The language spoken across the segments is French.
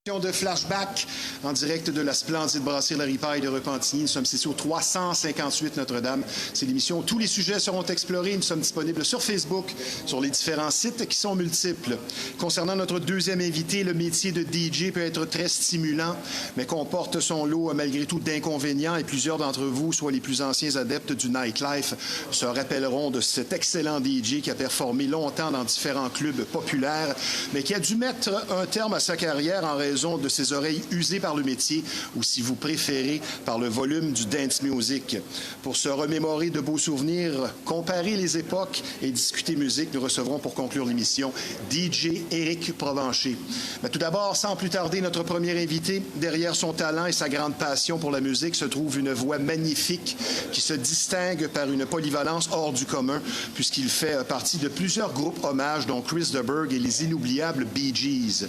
De Flashback en direct de la splendide brasserie La Ripaille de Repentigny. Nous sommes situés au 358 Notre-Dame. C'est l'émission où tous les sujets seront explorés. Nous sommes disponibles sur Facebook, sur les différents sites qui sont multiples. Concernant notre deuxième invité, le métier de DJ peut être très stimulant, mais comporte son lot malgré tout d'inconvénients et plusieurs d'entre vous, soit les plus anciens adeptes du nightlife, se rappelleront de cet excellent DJ qui a performé longtemps dans différents clubs populaires, mais qui a dû mettre un terme à sa carrière en raison de ses oreilles usées par le métier ou, si vous préférez, par le volume du dance music. Pour se remémorer de beaux souvenirs, comparer les époques et discuter musique, nous recevrons pour conclure l'émission DJ Éric Provencher. Mais tout d'abord, sans plus tarder, notre premier invité. Derrière son talent et sa grande passion pour la musique se trouve une voix magnifique qui se distingue par une polyvalence hors du commun puisqu'il fait partie de plusieurs groupes hommages dont Chris de Burgh et les inoubliables Bee Gees.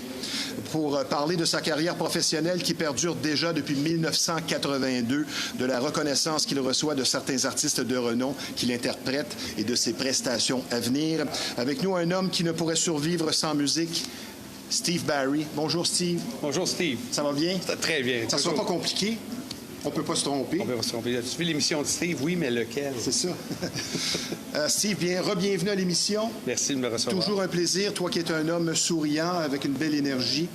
Pour parler de sa carrière professionnelle qui perdure déjà depuis 1982, de la reconnaissance qu'il reçoit de certains artistes de renom qu'il interprète et de ses prestations à venir. Avec nous, un homme qui ne pourrait survivre sans musique, Steve Barry. Bonjour, Steve. Bonjour, Steve. Ça va bien? Ça va très bien. Ça ne sera pas compliqué. On ne peut pas se tromper. On peut pas se tromper. Tu vu l'émission de Steve? Oui, mais lequel? C'est ça. Steve, re-bienvenue à l'émission. Merci de me recevoir. Toujours un plaisir, toi qui es un homme souriant, avec une belle énergie.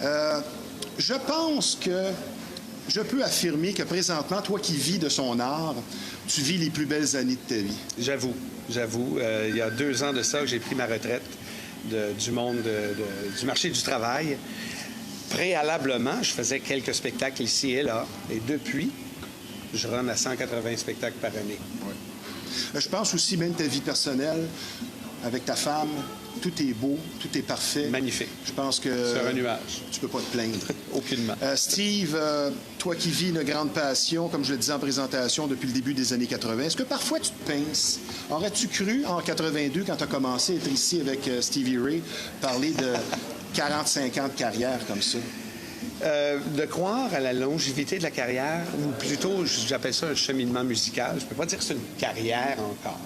Je pense que je peux affirmer que présentement, toi qui vis de son art, tu vis les plus belles années de ta vie. J'avoue. Il y a 2 ans de ça que j'ai pris ma retraite du monde du marché du travail. Préalablement, je faisais quelques spectacles ici et là. Et depuis, je run à 180 spectacles par année. Oui. Je pense aussi, même ta vie personnelle, avec ta femme, tout est beau, tout est parfait. Magnifique. Je pense que... Sur un nuage. Tu peux pas te plaindre. Aucunement. Steve, toi qui vis une grande passion, comme je le disais en présentation, depuis le début des années 80, est-ce que parfois tu te pinces? Aurais-tu cru, en 82, quand tu as commencé à être ici avec Stevie Ray, parler de 45 ans de carrière comme ça? De croire à la longévité de la carrière, ou plutôt, j'appelle ça un cheminement musical. Je peux pas dire que c'est une carrière encore.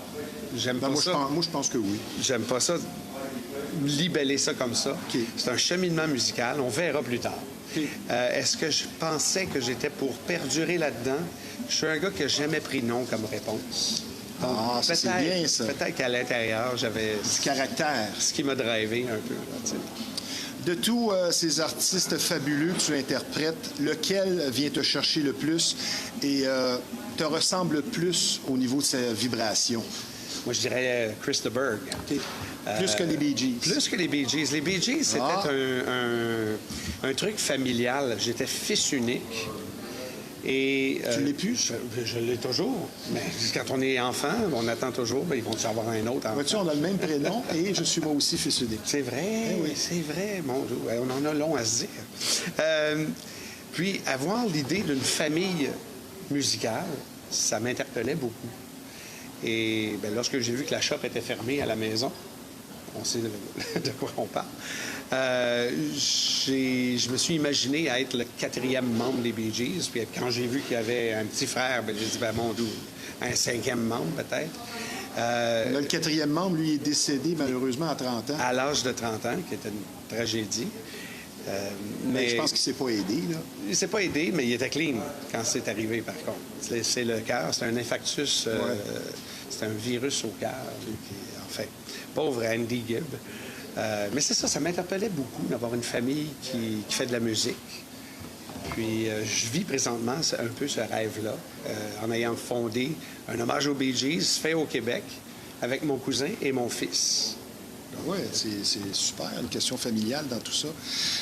J'aime pas ça. Moi, je pense que oui. J'aime pas ça, libeller ça comme ça. Okay. C'est un cheminement musical. On verra plus tard. Okay. Est-ce que je pensais que j'étais pour perdurer là-dedans? Je suis un gars qui n'a jamais pris non comme réponse. Donc, ça, c'est bien, ça. Peut-être qu'à l'intérieur, j'avais... Du caractère. Ce qui m'a drivé un peu, là, tu sais. De tous ces artistes fabuleux que tu interprètes, lequel vient te chercher le plus et te ressemble le plus au niveau de sa vibration? Moi, je dirais Chris de Burgh. Okay. Plus que les Bee Gees. Plus que les Bee Gees. Les Bee Gees, c'était un truc familial. J'étais fils unique. Et, tu l'es plus? Je l'ai toujours. Mais quand on est enfant, on attend toujours, ils vont-tu avoir un autre enfant? Vois-tu, on a le même prénom et je suis moi aussi fils unique. C'est vrai, oui. C'est vrai. Mon Dieu, on en a long à se dire. Puis, avoir l'idée d'une famille musicale, ça m'interpellait beaucoup. Et bien, lorsque j'ai vu que la shop était fermée à la maison, on sait de quoi on parle, je me suis imaginé à être le 4e membre des Bee Gees. Puis quand j'ai vu qu'il y avait un petit frère, j'ai dit, ben mon Dieu, un 5e membre peut-être. Le 4e membre, lui, est décédé malheureusement à 30 ans. À l'âge de 30 ans, qui était une tragédie. Mais je pense qu'il ne s'est pas aidé, là. Il ne s'est pas aidé, mais il était clean quand c'est arrivé, par contre. C'est le cœur, c'est un infarctus, c'est un virus au cœur. Enfin, pauvre Andy Gibb. Mais c'est ça m'interpellait beaucoup d'avoir une famille qui fait de la musique. Puis je vis présentement un peu ce rêve-là, en ayant fondé un hommage aux Bee Gees fait au Québec avec mon cousin et mon fils. Oui, c'est super, une question familiale dans tout ça.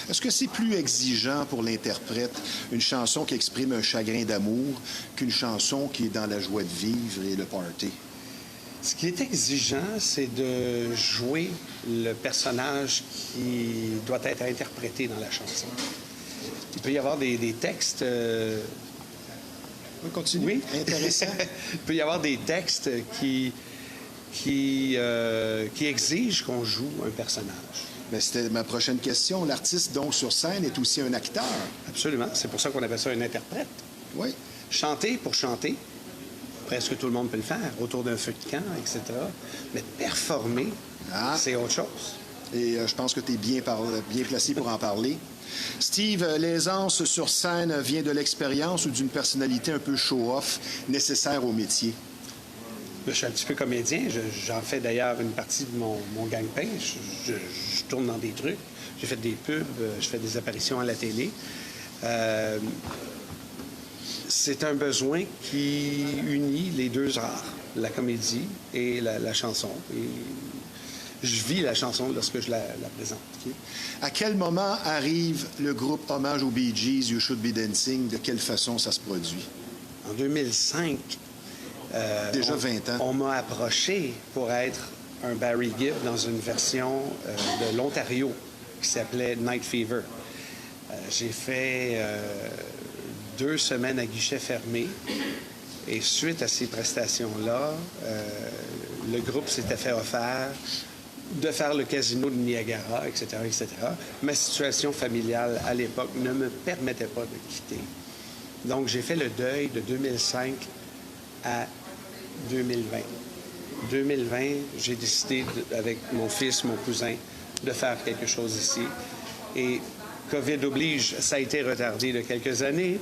Est-ce que c'est plus exigeant pour l'interprète une chanson qui exprime un chagrin d'amour qu'une chanson qui est dans la joie de vivre et le party? Ce qui est exigeant, c'est de jouer le personnage qui doit être interprété dans la chanson. Il peut y avoir des textes... On continue. Oui. Intéressant. Il peut y avoir des textes qui exigent qu'on joue un personnage. Bien, c'était ma prochaine question. L'artiste, donc, sur scène, est aussi un acteur. Absolument. C'est pour ça qu'on appelle ça un interprète. Oui. Chanter pour chanter, presque tout le monde peut le faire, autour d'un feu de camp, etc. Mais performer, c'est autre chose. Et je pense que tu es bien placé pour en parler. Steve, l'aisance sur scène vient de l'expérience ou d'une personnalité un peu show-off nécessaire au métier? Je suis un petit peu comédien. J'en fais d'ailleurs une partie de mon gagne-pain. Je tourne dans des trucs. J'ai fait des pubs, je fais des apparitions à la télé. C'est un besoin qui unit les deux arts, la comédie et la chanson. Et je vis la chanson lorsque je la présente. Okay. À quel moment arrive le groupe Hommage aux Bee Gees, You Should Be Dancing? De quelle façon ça se produit? En 2005, déjà 20 ans. On m'a approché pour être un Barry Gibb dans une version de l'Ontario qui s'appelait Night Fever. J'ai fait 2 semaines à guichet fermé et suite à ces prestations-là, le groupe s'était fait offert de faire le casino de Niagara, etc., etc. Ma situation familiale à l'époque ne me permettait pas de quitter. Donc, j'ai fait le deuil de 2005 à 2020. 2020, j'ai décidé, avec mon fils, mon cousin, de faire quelque chose ici. Et COVID oblige, ça a été retardé de quelques années.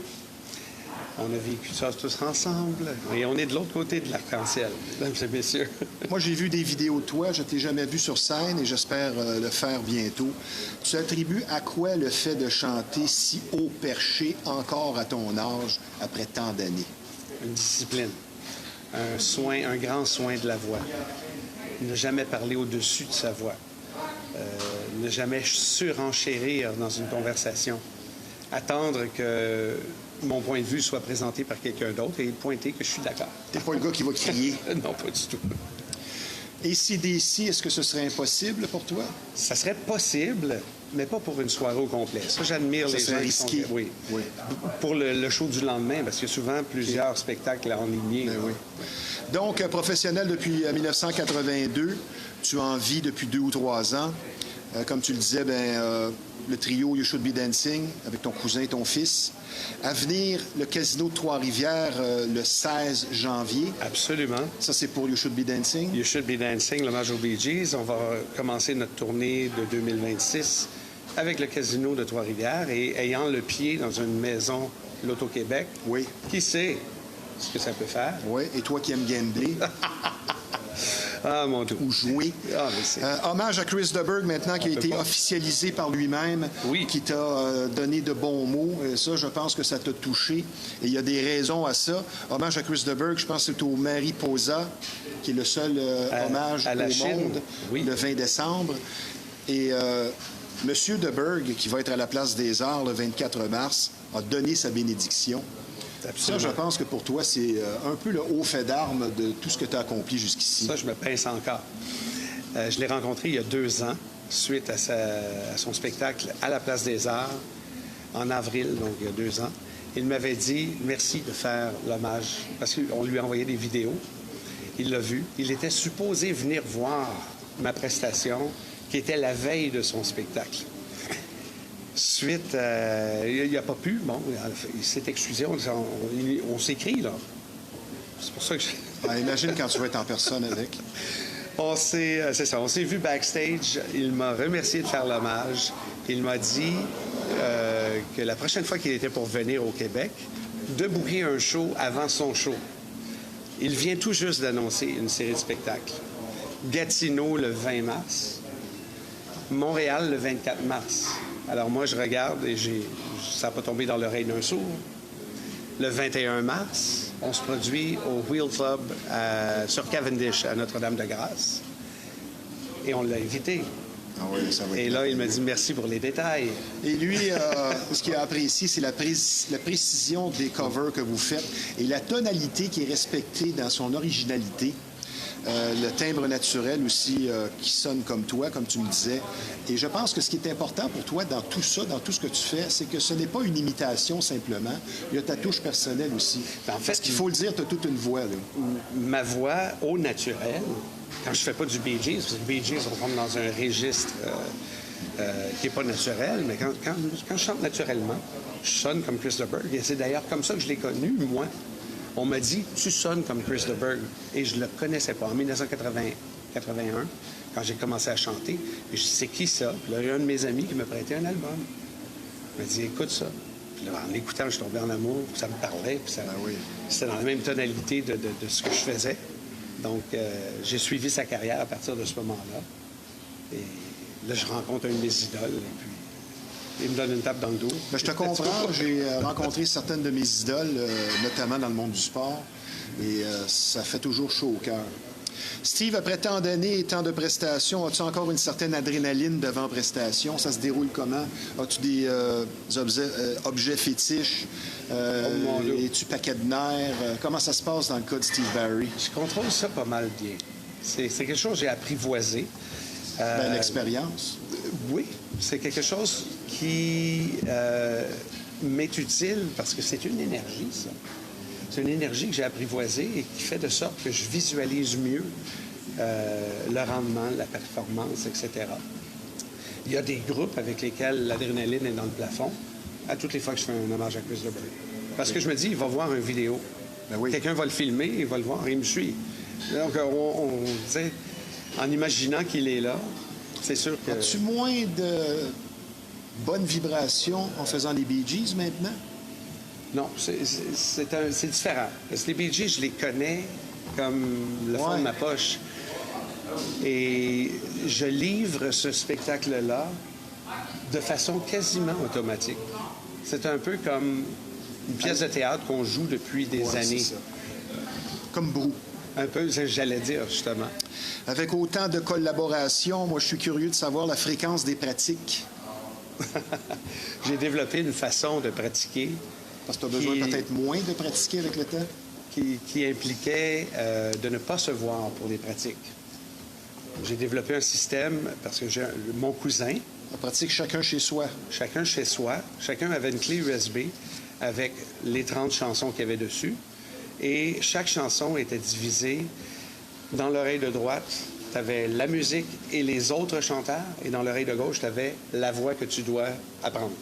On a vécu ça tous ensemble. Et on est de l'autre côté de l'arc-en-ciel, mesdames et messieurs. Moi, j'ai vu des vidéos de toi. Je ne t'ai jamais vu sur scène et j'espère le faire bientôt. Tu attribues à quoi le fait de chanter si haut perché encore à ton âge après tant d'années? Une discipline, un soin, un grand soin de la voix. Ne jamais parler au-dessus de sa voix. Ne jamais surenchérir dans une conversation. Attendre que mon point de vue soit présenté par quelqu'un d'autre et pointer que je suis d'accord. T'es pas le gars qui va crier. Non, pas du tout. AC/DC, est-ce que ce serait impossible pour toi? Ça serait possible, mais pas pour une soirée au complet. Ça, j'admire les gens qui sont... Oui. Pour le show du lendemain, parce qu'il y a souvent plusieurs spectacles en ligne. Oui. Donc, professionnel depuis 1982, tu en vis depuis 2 ou 3 ans. Comme tu le disais, le trio You Should Be Dancing avec ton cousin et ton fils. À venir, le Casino de Trois-Rivières le 16 janvier. Absolument. Ça, c'est pour You Should Be Dancing. You Should Be Dancing, l'hommage aux Bee Gees. On va commencer notre tournée de 2026 avec le Casino de Trois-Rivières et ayant le pied dans une maison Loto-Québec. Oui. Qui sait ce que ça peut faire? Oui, et toi qui aimes gambler. Ah, mon Dieu. Ou jouer. Ah, mais c'est... Hommage à Chris de Burgh maintenant, qui a été officialisé par lui-même, oui. Qui t'a donné de bons mots. Ça, je pense que ça t'a touché. Et il y a des raisons à ça. Hommage à Chris de Burgh, je pense que c'est au Mariposa, qui est le seul hommage à la au Chine. monde, Oui. Le 20 décembre. Et Monsieur de Burgh, qui va être à la Place des Arts le 24 mars, a donné sa bénédiction. Absolument. Ça, je pense que pour toi, c'est un peu le haut fait d'armes de tout ce que tu as accompli jusqu'ici. Ça, je me pince encore. Je l'ai rencontré il y a 2 ans, suite à son spectacle à la Place des Arts, en avril, donc il y a 2 ans. Il m'avait dit merci de faire l'hommage, parce qu'on lui a envoyé des vidéos. Il l'a vu. Il était supposé venir voir ma prestation, qui était la veille de son spectacle. Suite, il n'a pas pu. Bon, il s'est excusé. On s'écrit, là. C'est pour ça que imagine quand tu vas être en personne avec. C'est ça. On s'est vu backstage. Il m'a remercié de faire l'hommage. Il m'a dit que la prochaine fois qu'il était pour venir au Québec, de booker un show avant son show. Il vient tout juste d'annoncer une série de spectacles. Gatineau le 20 mars. Montréal le 24 mars. Alors moi, je regarde et ça n'a pas tombé dans l'oreille d'un sourd. Le 21 mars, on se produit au Wheel Club sur Cavendish, à Notre-Dame-de-Grâce. Et on l'a invité. Ah oui, ça va être... Et là, il m'a dit merci pour les détails. Et lui, ce qu'il a apprécié, c'est la précision des covers que vous faites et la tonalité qui est respectée dans son originalité. Le timbre naturel aussi qui sonne comme toi, comme tu me disais. Et je pense que ce qui est important pour toi dans tout ça, dans tout ce que tu fais, c'est que ce n'est pas une imitation simplement. Il y a ta touche personnelle aussi. En fait, parce qu'il faut le dire, tu as toute une voix. Là. Ma voix au naturel, quand je fais pas du Bee Gees, parce que Bee Gees, on tombe dans un registre qui n'est pas naturel, mais quand je chante naturellement, je sonne comme Chris de Burgh. Et c'est d'ailleurs comme ça que je l'ai connu, moi. On m'a dit, tu sonnes comme Chris de Burgh. Et je ne le connaissais pas. En 1981, quand j'ai commencé à chanter. Et je dis, c'est qui ça? Puis là, il y a un de mes amis qui m'a prêté un album. Il m'a dit, écoute ça. Puis là, en écoutant, je suis tombé en amour, puis ça me parlait, puis c'était dans la même tonalité de ce que je faisais. Donc, j'ai suivi sa carrière à partir de ce moment-là. Et là, je rencontre un de mes idoles, et puis il me donne une tape dans le dos. Bien, je te comprends. J'ai rencontré certaines de mes idoles, notamment dans le monde du sport, et ça fait toujours chaud au cœur. Steve, après tant d'années et tant de prestations, as-tu encore une certaine adrénaline devant prestation? Ça se déroule comment? As-tu des objets fétiches? Es-tu paquet de nerfs? Comment ça se passe dans le cas de Steve Barry? Je contrôle ça pas mal bien. C'est quelque chose que j'ai apprivoisé. L'expérience? Oui, c'est quelque chose qui m'est utile parce que c'est une énergie, ça. C'est une énergie que j'ai apprivoisée et qui fait de sorte que je visualise mieux le rendement, la performance, etc. Il y a des groupes avec lesquels l'adrénaline est dans le plafond à toutes les fois que je fais un hommage à Chris de Burgh. Parce que je me dis, il va voir une vidéo. Ben oui. Quelqu'un va le filmer, il va le voir, il me suit. Donc, on disait, en imaginant qu'il est là, c'est sûr que... As-tu moins de bonnes vibrations en faisant les Bee Gees maintenant? Non, c'est différent. Parce que les Bee Gees, je les connais comme le fond de ma poche. Et je livre ce spectacle-là de façon quasiment automatique. C'est un peu comme une pièce de théâtre qu'on joue depuis des années. C'est ça. Comme Brou. Un peu, j'allais dire, justement. Avec autant de collaborations, moi, je suis curieux de savoir la fréquence des pratiques. J'ai développé une façon de pratiquer. Parce que tu as besoin peut-être moins de pratiquer avec le temps? Qui impliquait de ne pas se voir pour les pratiques. J'ai développé un système parce que j'ai mon cousin. On pratique chacun chez soi. Chacun chez soi. Chacun avait une clé USB avec les 30 chansons qu'il y avait dessus. Et chaque chanson était divisée. Dans l'oreille de droite, tu avais la musique et les autres chanteurs. Et dans l'oreille de gauche, tu avais la voix que tu dois apprendre.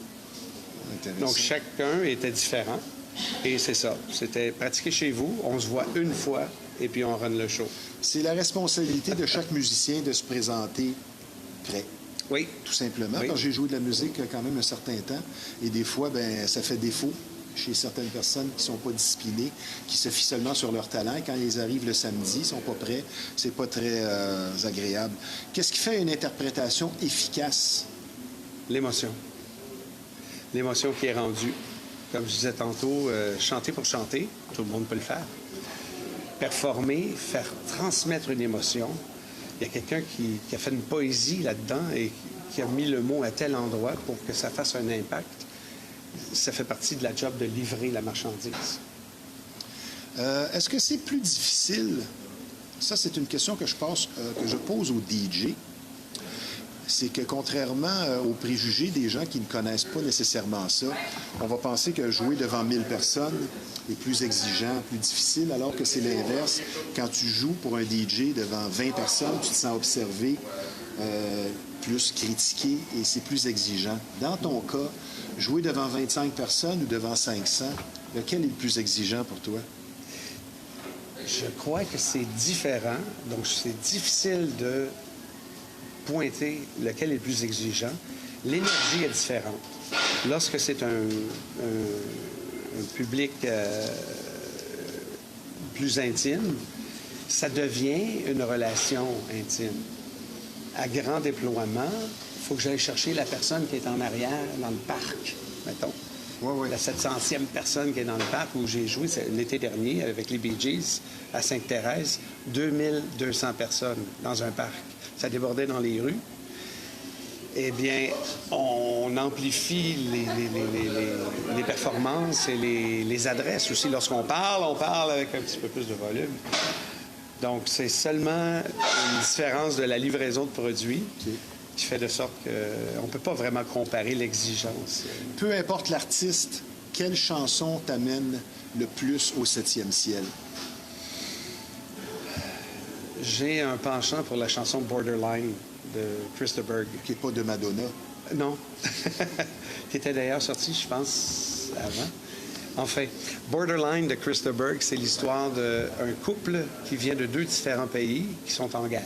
Donc, chacun était différent. Et c'est ça. C'était pratiquer chez vous. On se voit une fois et puis on run le show. C'est la responsabilité de chaque musicien de se présenter prêt. Oui. Tout simplement. Oui. Parce que j'ai joué de la musique quand même un certain temps. Et des fois, ben, ça fait défaut chez certaines personnes qui ne sont pas disciplinées, qui se fient seulement sur leur talent. Quand ils arrivent le samedi, ils ne sont pas prêts. C'est pas très agréable. Qu'est-ce qui fait une interprétation efficace? L'émotion. L'émotion qui est rendue. Comme je disais tantôt, chanter pour chanter, tout le monde peut le faire. Performer, faire transmettre une émotion. Il y a quelqu'un qui a fait une poésie là-dedans et qui a mis le mot à tel endroit pour que ça fasse un impact. Ça fait partie de la job de livrer la marchandise. Est-ce que c'est plus difficile? Ça, c'est une question que je pose aux DJ. C'est que contrairement aux préjugés des gens qui ne connaissent pas nécessairement ça, on va penser que jouer devant 1000 personnes est plus exigeant, plus difficile, alors que c'est l'inverse. Quand tu joues pour un DJ devant 20 personnes, tu te sens observé, plus critiqué et c'est plus exigeant. Dans ton cas, jouer devant 25 personnes ou devant 500, lequel est le plus exigeant pour toi? Je crois que c'est différent. Donc, c'est difficile de pointer lequel est le plus exigeant. L'énergie est différente. Lorsque c'est un public plus intime, ça devient une relation intime. À grand déploiement, il faut que j'aille chercher la personne qui est en arrière dans le parc, mettons. Oui. La 700e personne qui est dans le parc où j'ai joué l'été dernier avec les Bee Gees à Sainte-Thérèse, 2200 personnes dans un parc. Ça débordait dans les rues. Eh bien, on amplifie les performances et les adresses aussi. Lorsqu'on parle, on parle avec un petit peu plus de volume. Donc, c'est seulement une différence de la livraison de produits qui fait de sorte qu'on ne peut pas vraiment comparer l'exigence. Peu importe l'artiste, quelle chanson t'amène le plus au 7e ciel? J'ai un penchant pour la chanson Borderline de Chris de Burgh. Qui n'est pas de Madonna. Non. Qui était d'ailleurs sorti, je pense, avant. Enfin, Borderline de Chris de Burgh, c'est l'histoire d'un couple qui vient de 2 différents pays qui sont en guerre.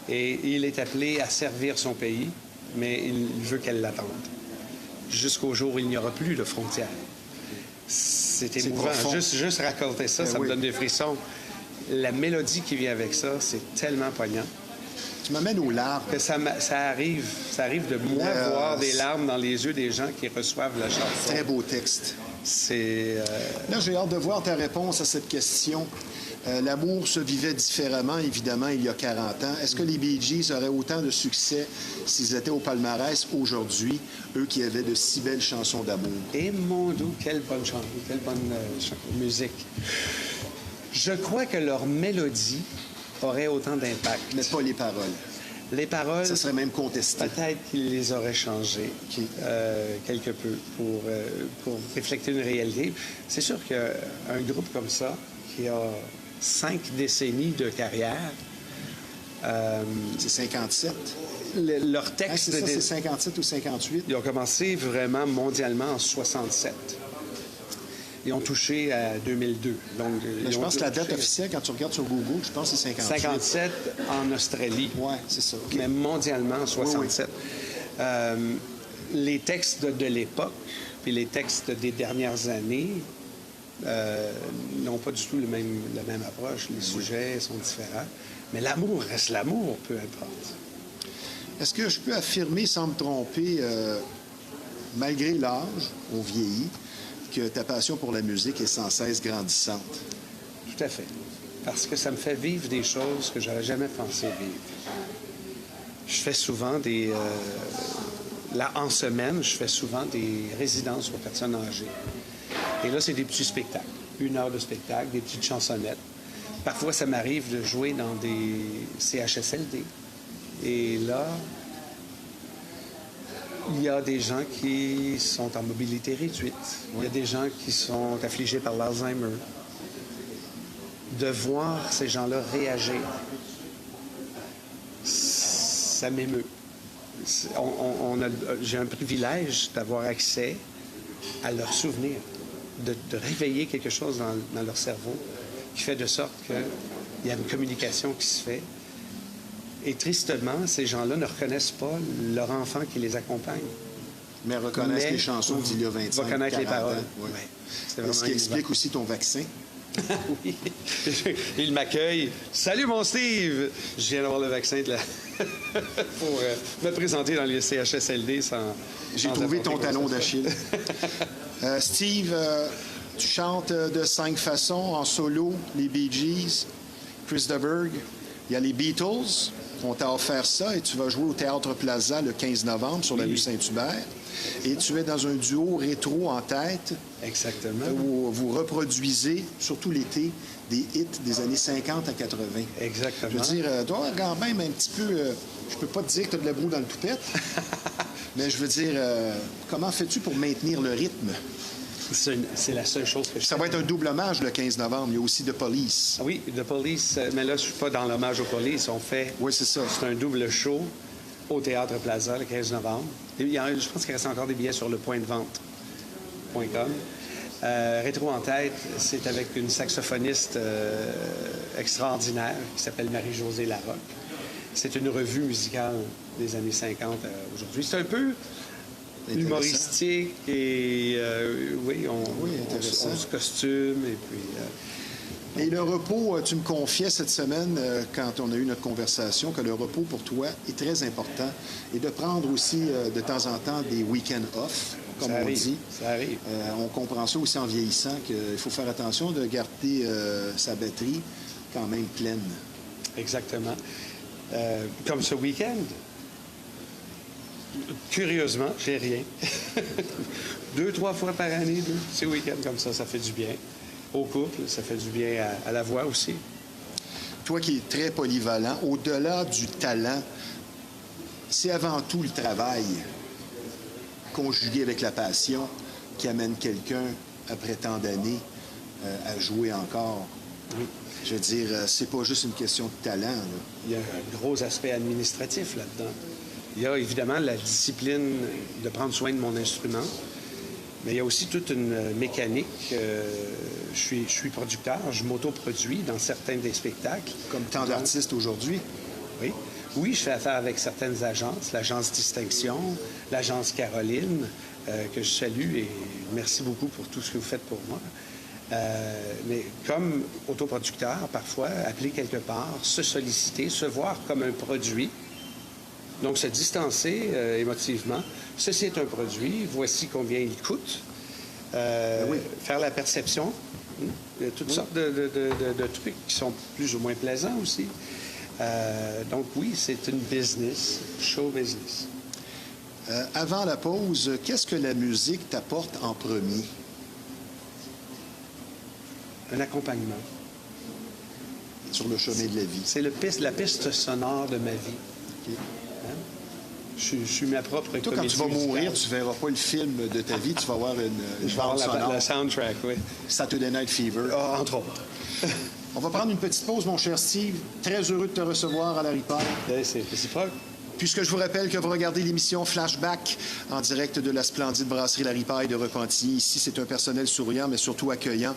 Et il est appelé à servir son pays, mais il veut qu'elle l'attende. Jusqu'au jour où il n'y aura plus de frontières. C'est émouvant. Juste raconter ça, ça me donne des frissons. La mélodie qui vient avec ça, c'est tellement poignant. Tu m'amènes aux larmes. Que ça arrive de moi voir des larmes dans les yeux des gens qui reçoivent la chanson. Très beau texte. Là, j'ai hâte de voir ta réponse à cette question. L'amour se vivait différemment, évidemment, il y a 40 ans. Est-ce que les Bee Gees auraient autant de succès s'ils étaient au palmarès aujourd'hui, eux qui avaient de si belles chansons d'amour? Et mon Dieu, quelle bonne chanson, quelle bonne musique. Je crois que leur mélodie aurait autant d'impact. Mais pas les paroles. Les paroles... Ça serait même contesté. Peut-être qu'ils les auraient changées quelque peu pour refléter une réalité. C'est sûr qu'un groupe comme ça, qui a 5 décennies de carrière... c'est 57. Leur texte... c'est ça, c'est 57 ou 58. Ils ont commencé vraiment mondialement en 67. Ils ont touché à 2002. Donc, je pense que la date officielle, quand tu regardes sur Google, je pense que c'est 58. 57 en Australie. Oui, c'est ça. Okay. Mais mondialement, 67. Oui. Les textes de l'époque, puis les textes des dernières années n'ont pas du tout la même approche. Les sujets sont différents. Mais l'amour reste l'amour, peu importe. Est-ce que je peux affirmer, sans me tromper, malgré l'âge, on vieillit, que ta passion pour la musique est sans cesse grandissante? Tout à fait. Parce que ça me fait vivre des choses que j'aurais jamais pensé vivre. Je fais souvent là, en semaine, je fais souvent des résidences pour personnes âgées. Et là, c'est des petits spectacles. 1 heure de spectacle, des petites chansonnettes. Parfois, ça m'arrive de jouer dans des CHSLD. Et là, il y a des gens qui sont en mobilité réduite. Il y a des gens qui sont affligés par l'Alzheimer. De voir ces gens-là réagir, ça m'émeut. J'ai un privilège d'avoir accès à leurs souvenirs, de réveiller quelque chose dans leur cerveau qui fait de sorte qu'il y a une communication qui se fait. Et tristement, ces gens-là ne reconnaissent pas leur enfant qui les accompagne. Mais reconnaissent les chansons d'il y a 25 ans. Reconnaître les paroles. Ouais. Ouais. Ce qui explique aussi ton vaccin. Oui. Il m'accueille. Salut, mon Steve! Je viens d'avoir le vaccin pour me présenter dans les CHSLD sans. J'ai trouvé ton talon d'Achille. Steve, tu chantes de 5 façons en solo, les Bee Gees, Chris de Burgh. Il y a les Beatles. On t'a offert ça et tu vas jouer au Théâtre Plaza le 15 novembre sur la rue Saint-Hubert. Et tu es dans un duo rétro en tête. Exactement. Où vous reproduisez, surtout l'été, des hits des années 50 à 80. Exactement. Je veux dire, toi, quand même, un petit peu... je peux pas te dire que tu as de la boue dans le toupette, mais je veux dire, comment fais-tu pour maintenir le rythme? C'est la seule chose que je Ça va être un double hommage le 15 novembre. Il y a aussi The Police. Oui, The Police. Mais là, je suis pas dans l'hommage aux Police. On fait... Oui, c'est ça. C'est un double show au Théâtre Plaza le 15 novembre. Je pense qu'il reste encore des billets sur lepointdevente.com. Rétro en tête, c'est avec une saxophoniste extraordinaire qui s'appelle Marie-Josée Larocque. C'est une revue musicale des années 50 aujourd'hui. C'est un peu humoristique et oui, on se costume et puis... Et le repos, tu me confiais cette semaine, quand on a eu notre conversation, que le repos pour toi est très important et de prendre aussi de temps en temps des week-ends off, comme on dit. Ça arrive. On comprend ça aussi en vieillissant, qu'il faut faire attention de garder sa batterie quand même pleine. Exactement. Comme ce week-end. Curieusement, j'ai rien. 2-3 fois par année, ces week-ends comme ça fait du bien. Au couple, ça fait du bien à la voix aussi. Toi qui es très polyvalent, au-delà du talent, c'est avant tout le travail conjugué avec la passion qui amène quelqu'un, après tant d'années, à jouer encore. Oui. Je veux dire, c'est pas juste une question de talent. Là. Il y a un gros aspect administratif là-dedans. Il y a évidemment la discipline de prendre soin de mon instrument, mais il y a aussi toute une mécanique. Je suis producteur, je m'autoproduis dans certains des spectacles. Comme tant d'artistes aujourd'hui. Oui. oui, je fais affaire avec certaines agences, l'agence Distinction, l'agence Caroline, que je salue et merci beaucoup pour tout ce que vous faites pour moi. Mais comme autoproducteur, parfois, appeler quelque part, se solliciter, se voir comme un produit, donc se distancer émotivement. Ceci est un produit, voici combien il coûte. Faire la perception. Il y a toutes sortes de trucs qui sont plus ou moins plaisants aussi. Donc oui, c'est une business, show business. Avant la pause, qu'est-ce que la musique t'apporte en premier? Un accompagnement. Sur le chemin de la vie. C'est la piste sonore de ma vie. Okay. Hein? Je suis ma propre Toi, quand tu vas mourir, tu ne verras pas le film de ta vie, tu vas voir une bande sonore. La soundtrack, oui. Saturday Night Fever. Entre autres. On va prendre une petite pause, mon cher Steve. Très heureux de te recevoir à la Ripaille. C'est réciproque. Puisque je vous rappelle que vous regardez l'émission Flashback en direct de la splendide brasserie La Ripaille de Repentigny. Ici, c'est un personnel souriant, mais surtout accueillant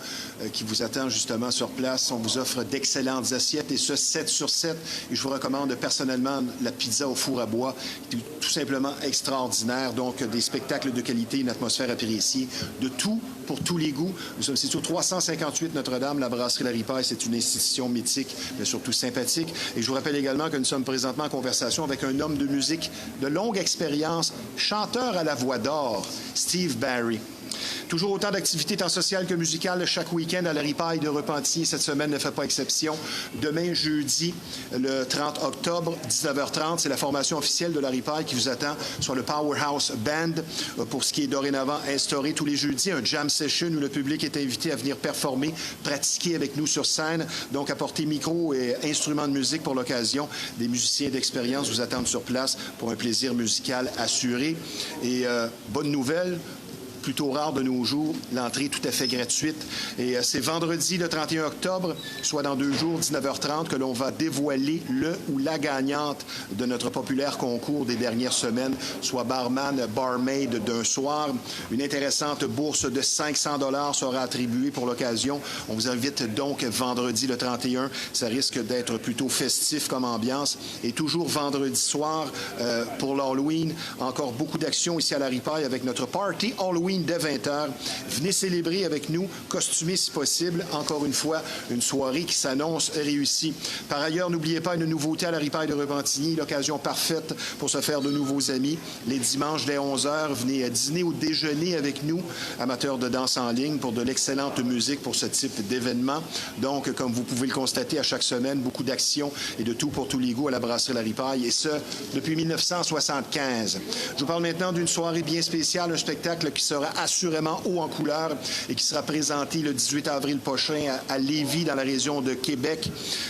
qui vous attend justement sur place. On vous offre d'excellentes assiettes et ce, 7 sur 7. Et je vous recommande personnellement la pizza au four à bois, qui est tout simplement extraordinaire. Donc, des spectacles de qualité, une atmosphère appréciée, de tout pour tous les goûts. Nous sommes situés au 358 Notre-Dame. La brasserie La Ripaille, c'est une institution mythique, mais surtout sympathique. Et je vous rappelle également que nous sommes présentement en conversation avec un homme de musique de longue expérience, chanteur à la voix d'or, Steve Barry. Toujours autant d'activités tant sociales que musicales chaque week-end à la Ripaille de Repentigny. Cette semaine ne fait pas exception. Demain, jeudi, le 30 octobre, 19h30, c'est la formation officielle de la Ripaille qui vous attend sur le Powerhouse Band pour ce qui est dorénavant instauré tous les jeudis. Un jam session où le public est invité à venir performer, pratiquer avec nous sur scène. Donc, apporter micro et instruments de musique pour l'occasion. Des musiciens d'expérience vous attendent sur place pour un plaisir musical assuré. Et bonne nouvelle, plutôt rare de nos jours, l'entrée tout à fait gratuite. Et c'est vendredi le 31 octobre, soit dans 2 jours, 19h30, que l'on va dévoiler le ou la gagnante de notre populaire concours des dernières semaines, soit barman, barmaid d'un soir. Une intéressante bourse de 500 $ sera attribuée pour l'occasion. On vous invite donc vendredi le 31. Ça risque d'être plutôt festif comme ambiance. Et toujours vendredi soir, pour l'Halloween, encore beaucoup d'actions ici à la Ripaille avec notre party Halloween dès 20h. Venez célébrer avec nous, costumés si possible. Encore une fois, une soirée qui s'annonce réussie. Par ailleurs, n'oubliez pas une nouveauté à la Ripaille de Repentigny, l'occasion parfaite pour se faire de nouveaux amis. Les dimanches dès 11h, venez dîner ou déjeuner avec nous, amateurs de danse en ligne, pour de l'excellente musique pour ce type d'événement. Donc, comme vous pouvez le constater à chaque semaine, beaucoup d'actions et de tout pour tous les goûts à la brasserie La Ripaille, et ce, depuis 1975. Je vous parle maintenant d'une soirée bien spéciale, un spectacle qui sera assurément haut en couleur et qui sera présenté le 18 avril prochain à Lévis, dans la région de Québec,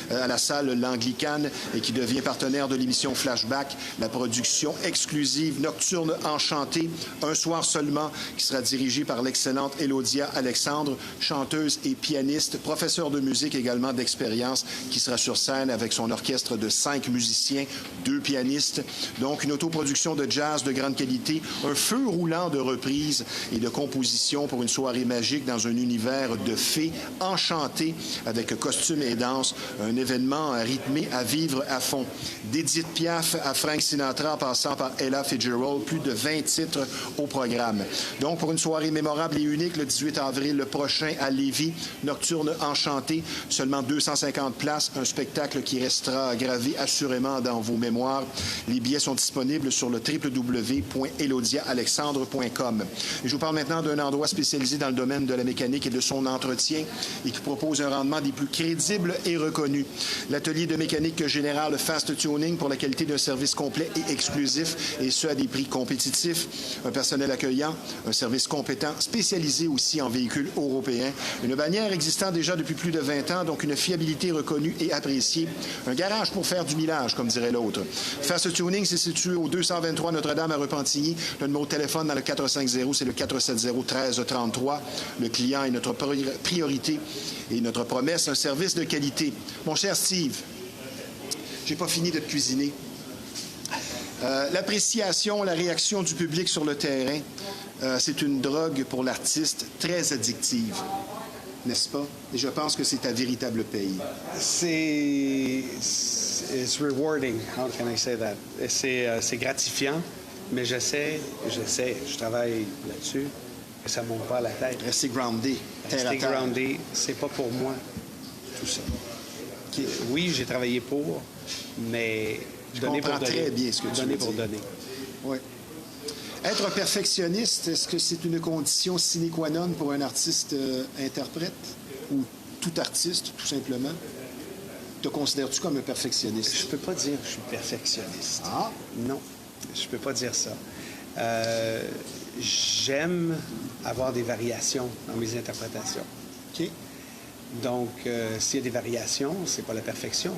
à la salle L'Anglicane, et qui devient partenaire de l'émission Flashback, la production exclusive Nocturne Enchantée, un soir seulement, qui sera dirigée par l'excellente Élodia Alexandre, chanteuse et pianiste, professeure de musique également d'expérience, qui sera sur scène avec son orchestre de 5 musiciens, 2 pianistes. Donc, une autoproduction de jazz de grande qualité, un feu roulant de reprises et de composition pour une soirée magique dans un univers de fées enchantées avec costumes et danse. Un événement rythmé à vivre à fond. D'Edith Piaf à Frank Sinatra, en passant par Ella Fitzgerald, plus de 20 titres au programme. Donc, pour une soirée mémorable et unique, le 18 avril prochain à Lévis, Nocturne Enchantée, seulement 250 places, un spectacle qui restera gravé assurément dans vos mémoires. Les billets sont disponibles sur le www.elodiaalexandre.com. Je vous parle maintenant d'un endroit spécialisé dans le domaine de la mécanique et de son entretien et qui propose un rendement des plus crédibles et reconnus. L'atelier de mécanique générale Fast Tuning pour la qualité d'un service complet et exclusif, et ce à des prix compétitifs. Un personnel accueillant, un service compétent, spécialisé aussi en véhicules européens. Une bannière existant déjà depuis plus de 20 ans, donc une fiabilité reconnue et appréciée. Un garage pour faire du millage, comme dirait l'autre. Fast Tuning, c'est situé au 223 Notre-Dame à Repentigny. Le numéro de téléphone dans le 450, c'est le 470-1333. Le client est notre priorité et notre promesse, un service de qualité. Mon cher Steve, j'ai pas fini de te cuisiner. L'appréciation, la réaction du public sur le terrain, c'est une drogue pour l'artiste très addictive. n'est-ce pas? Et je pense que c'est ta véritable paye. It's rewarding. How can I say that? C'est gratifiant, mais je travaille là-dessus, que ça ne monte pas à la tête. Rester groundé, terre à Rester terre. groundé, c'est pas pour moi, tout ça. Oui, j'ai travaillé pour, mais donner pour comprends donner. très bien ce que tu Donner veux pour dire. donner. Oui. Être perfectionniste, est-ce que c'est une condition sine qua non pour un artiste interprète ou tout artiste, tout simplement? Te considères-tu comme un perfectionniste? Je peux pas dire que je suis perfectionniste. Ah? Non, je peux pas dire ça. J'aime avoir des variations dans mes interprétations. OK. Donc, s'il y a des variations, c'est pas la perfection.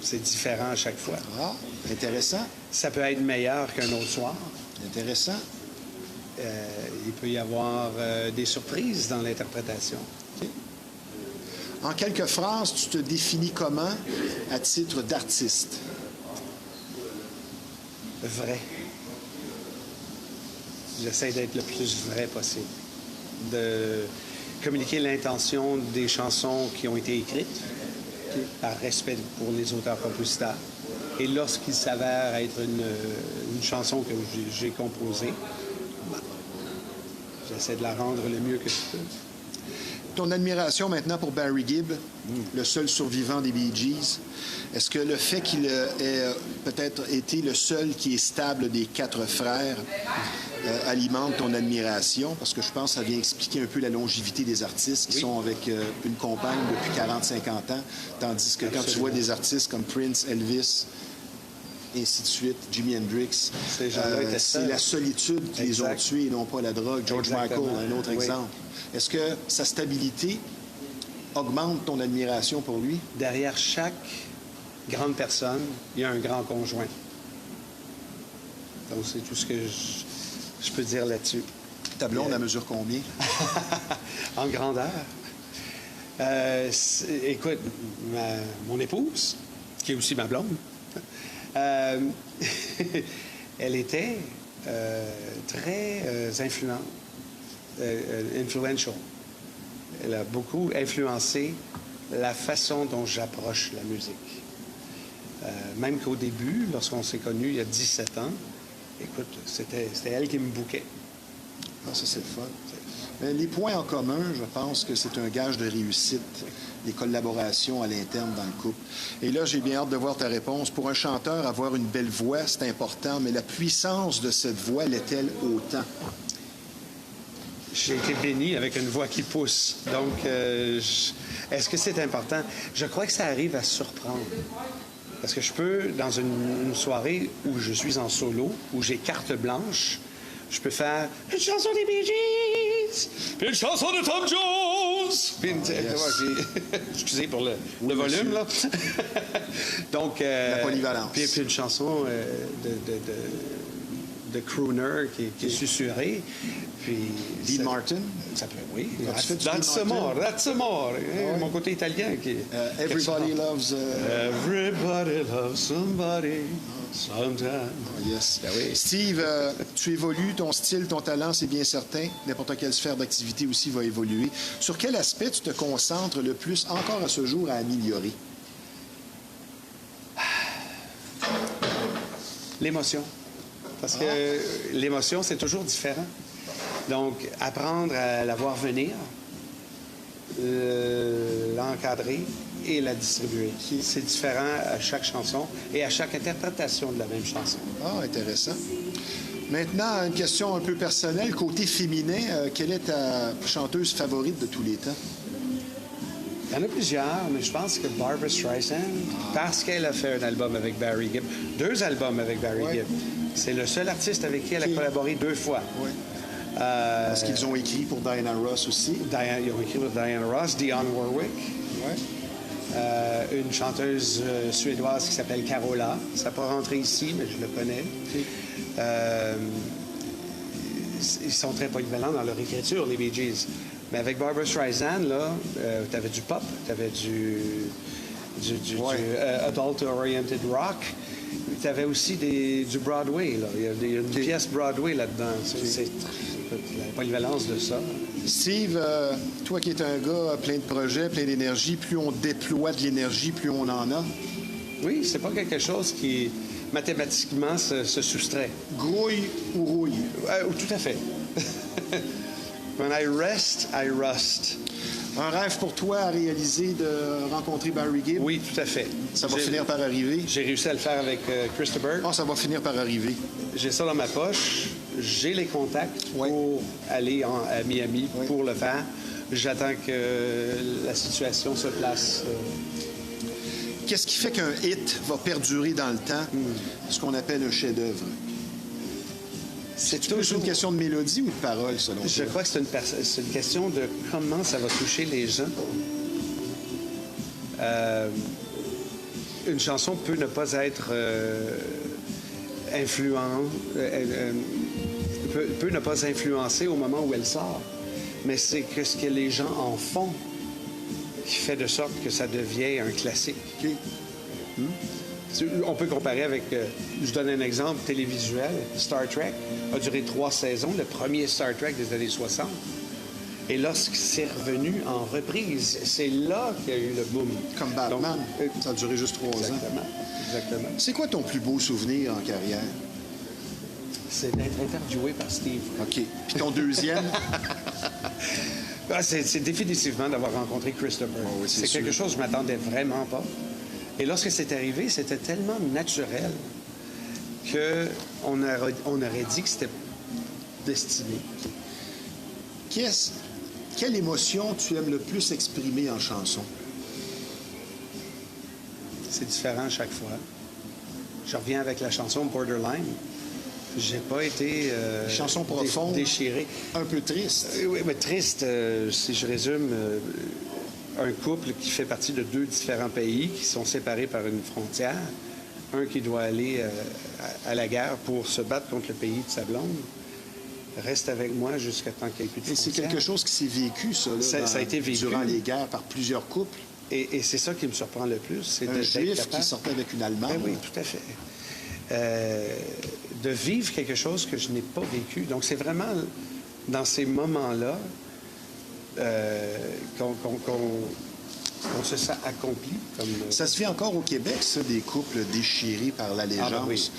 C'est différent à chaque fois. Ah, intéressant. Ça peut être meilleur qu'un autre soir. Intéressant. Il peut y avoir des surprises dans l'interprétation. OK. En quelques phrases, tu te définis comment à titre d'artiste? Vrai. J'essaie d'être le plus vrai possible. De communiquer l'intention des chansons qui ont été écrites, par respect pour les auteurs-compositeurs. Et lorsqu'il s'avère être une chanson que j'ai composée, j'essaie de la rendre le mieux que je peux. Ton admiration maintenant pour Barry Gibb, le seul survivant des Bee Gees, est-ce que le fait qu'il ait peut-être été le seul qui est stable des 4 frères alimente ton admiration? Parce que je pense que ça vient expliquer un peu la longévité des artistes qui sont avec une compagne depuis 40-50 ans, tandis que quand tu vois des artistes comme Prince, Elvis, et ainsi de suite, Jimi Hendrix, Ces gens-là étaient c'est seuls. la solitude qui les ont tués et non pas la drogue. George Exactement. Michael, un autre Oui. exemple. Est-ce que sa stabilité augmente ton admiration pour lui? Derrière chaque grande personne, il y a un grand conjoint. Donc, c'est tout ce que je peux dire là-dessus. Ta blonde, elle mesure combien? En grandeur. Écoute, mon épouse, qui est aussi ma blonde, elle était très influential. Elle a beaucoup influencé la façon dont j'approche la musique. Même qu'au début, lorsqu'on s'est connus il y a 17 ans, écoute, c'était elle qui me bouquait. Ah, ça, c'est le fun. Mais les points en commun, je pense que c'est un gage de réussite, les collaborations à l'interne dans le couple. Et là, j'ai bien hâte de voir ta réponse. Pour un chanteur, avoir une belle voix, c'est important, mais la puissance de cette voix l'est-elle autant? J'ai été béni avec une voix qui pousse. Donc, est-ce que c'est important? Je crois que ça arrive à surprendre. Parce que je peux, dans une soirée où je suis en solo, où j'ai carte blanche, je peux faire une chanson des Bee Gees, puis une chanson de Tom Jones. Puis excusez pour le volume, là. Donc, La polyvalence. Puis une chanson de crooner qui est susurrée. Puis Dean Martin? Ça peut, oui. Quand tu fais du That's Dean more, Martin? that's more. ouais. Mon côté italien qui Everybody loves... Everybody loves somebody sometime. Yes. Ben oui. Steve, tu évolues, ton style, ton talent, c'est bien certain. N'importe quelle sphère d'activité aussi va évoluer. Sur quel aspect tu te concentres le plus encore à ce jour à améliorer? L'émotion. Parce que l'émotion, c'est toujours différent. Donc, apprendre à la voir venir, l'encadrer et la distribuer. C'est différent à chaque chanson et à chaque interprétation de la même chanson. Ah, intéressant. Maintenant, une question un peu personnelle. Côté féminin, quelle est ta chanteuse favorite de tous les temps? Il y en a plusieurs, mais je pense que Barbra Streisand, parce qu'elle a fait un album avec Barry Gibb, 2 albums avec Barry Gibb. C'est le seul artiste avec qui elle a collaboré 2 fois. Oui. Parce qu'ils ont écrit pour Diana Ross aussi. Ils ont écrit pour Diana Ross, Dionne Warwick. Oui. Une chanteuse suédoise qui s'appelle Carola. Ça n'a pas rentré ici, mais je le connais. Ils sont très polyvalents dans leur écriture, les Bee Gees. Mais avec Barbra Streisand, là, tu avais du pop, tu avais du adult-oriented rock. Tu avais aussi du Broadway. Là. Il y a une pièce Broadway là-dedans. C'est écoute, la polyvalence de ça. Steve, toi qui es un gars plein de projets, plein d'énergie, plus on déploie de l'énergie, plus on en a. Oui, c'est pas quelque chose qui, mathématiquement, se soustrait. Grouille ou rouille? Tout à fait. When I rest, I rust. Un rêve pour toi à réaliser de rencontrer Barry Gibb? Oui, tout à fait. Ça va finir par arriver? J'ai réussi à le faire avec Christopher. Ah, ça va finir par arriver. J'ai ça dans ma poche. J'ai les contacts Oui. pour aller à Miami Oui. pour le faire. J'attends que la situation se place. Qu'est-ce qui fait qu'un hit va perdurer dans le temps? Ce qu'on appelle un chef-d'œuvre. C'est C'est toujours une question de mélodie ou de parole, selon toi? Je crois que c'est une question de comment ça va toucher les gens. Une chanson peut ne pas être peut ne pas influencer au moment où elle sort. Mais c'est que ce que les gens en font qui fait de sorte que ça devient un classique. OK. On peut comparer avec, je donne un exemple télévisuel, Star Trek a duré 3 saisons, le premier Star Trek des années 60. Et lorsque c'est revenu en reprise, c'est là qu'il y a eu le boom. Comme Batman. Donc, ça a duré juste 3 ans. Exactement. C'est quoi ton plus beau souvenir en carrière? C'est d'être interviewé par Steve. OK. Puis ton deuxième? C'est définitivement d'avoir rencontré Christopher. Oh oui, c'est quelque sûr. chose que je ne m'attendais vraiment pas. Et lorsque c'est arrivé, c'était tellement naturel qu'on aurait dit que c'était destiné. Quelle émotion tu aimes le plus exprimer en chanson? C'est différent à chaque fois. Je reviens avec la chanson Borderline. J'ai pas été Chanson profonde. déchiré. Un peu triste. Oui, mais triste, si je résume, un couple qui fait partie de 2 différents pays qui sont séparés par une frontière. Un qui doit aller à la guerre pour se battre contre le pays de sa blonde. Reste avec moi jusqu'à temps qu'il n'y ait plus de Et c'est frontières. quelque chose qui s'est vécu, ça, là, Ça a été vécu. durant les guerres par plusieurs couples. Et c'est ça qui me surprend le plus. C'est Un d'être juif capable- qui sortait avec une Allemande. Ben oui, tout à fait. De vivre quelque chose que je n'ai pas vécu. Donc, c'est vraiment dans ces moments-là qu'on se sent accompli. Comme, Ça se fait encore au Québec, ça, des couples déchirés par l'allégeance. Ah, ben oui.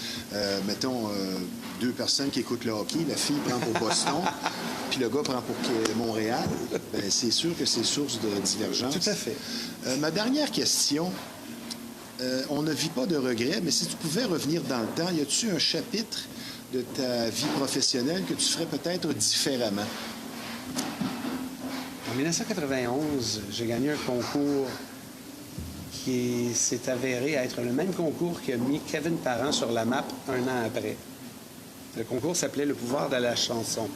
Mettons, 2 personnes qui écoutent le hockey, la fille prend pour Boston, puis le gars prend pour Montréal. Ben, c'est sûr que c'est source de divergence. Tout à fait. Ma dernière question, on ne vit pas de regrets, mais si tu pouvais revenir dans le temps, y a-tu un chapitre de ta vie professionnelle que tu ferais peut-être différemment? En 1991, j'ai gagné un concours qui s'est avéré être le même concours qui a mis Kevin Parent sur la map un an après. Le concours s'appelait Le pouvoir de la chanson.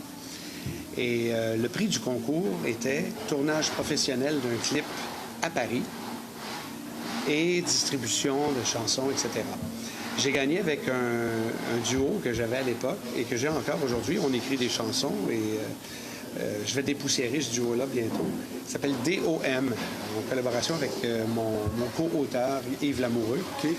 Et le prix du concours était tournage professionnel d'un clip à Paris et distribution de chansons, etc. J'ai gagné avec un duo que j'avais à l'époque et que j'ai encore aujourd'hui. On écrit des chansons et je vais dépoussiérer ce duo-là bientôt. Il s'appelle DOM, en collaboration avec mon co-auteur Yves Lamoureux. OK.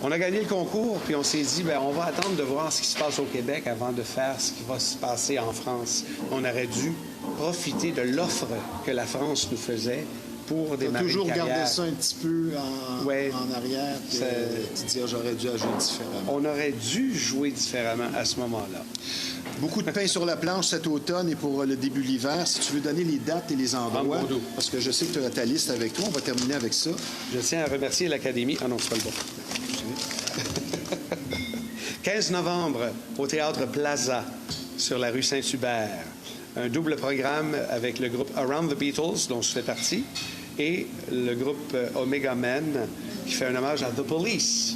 On a gagné le concours, puis on s'est dit, bien, on va attendre de voir ce qui se passe au Québec avant de faire ce qui va se passer en France. On aurait dû profiter de l'offre que la France nous faisait pour Tu as démarrer toujours une carrière. gardé ça un petit peu Ouais. en arrière, puis Ça- tu te dis, ah, j'aurais dû agir différemment. On aurait dû jouer différemment à ce moment-là. Beaucoup de pain sur la planche cet automne et pour le début de l'hiver. Si tu veux donner les dates et les endroits, Bordeaux. parce que je sais que tu as ta liste avec toi, on va terminer avec ça. Je tiens à remercier l'Académie. Ah non, c'est pas le bon. 15 novembre, au Théâtre Plaza, sur la rue Saint-Hubert. Un double programme avec le groupe Around the Beatles, dont je fais partie, et le groupe Omega Men, qui fait un hommage à The Police.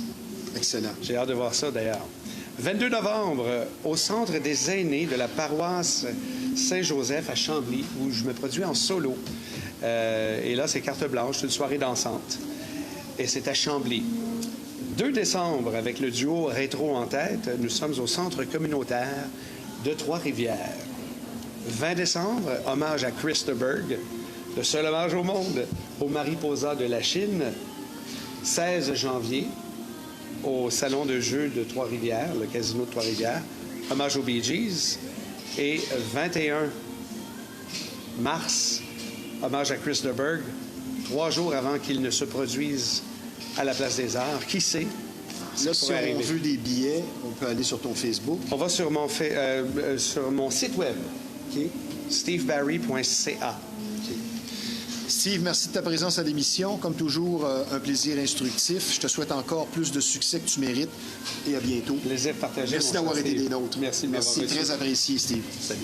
Excellent. J'ai hâte de voir ça, d'ailleurs. 22 novembre, au Centre des aînés de la paroisse Saint-Joseph à Chambly, où je me produis en solo. Et là, c'est carte blanche, c'est une soirée dansante. Et c'est à Chambly. 2 décembre, avec le duo Rétro en tête, nous sommes au Centre communautaire de Trois-Rivières. 20 décembre, hommage à Chris de Berg, le seul hommage au monde, au Mariposa de la Chine. 16 janvier, au Salon de jeux de Trois-Rivières, le Casino de Trois-Rivières, hommage aux Bee Gees. Et 21 mars, hommage à Chris de Burgh, 3 jours avant qu'il ne se produise à la Place des Arts. Qui sait? Là, si on veut des billets, on peut aller sur ton Facebook. On va sur sur mon site web, stevebarry.ca. Steve, merci de ta présence à l'émission. Comme toujours, un plaisir instructif. Je te souhaite encore plus de succès que tu mérites et à bientôt. Plaisir partagé. Merci d'avoir été des nôtres. Merci de m'avoir reçu. Très apprécié, Steve. Salut.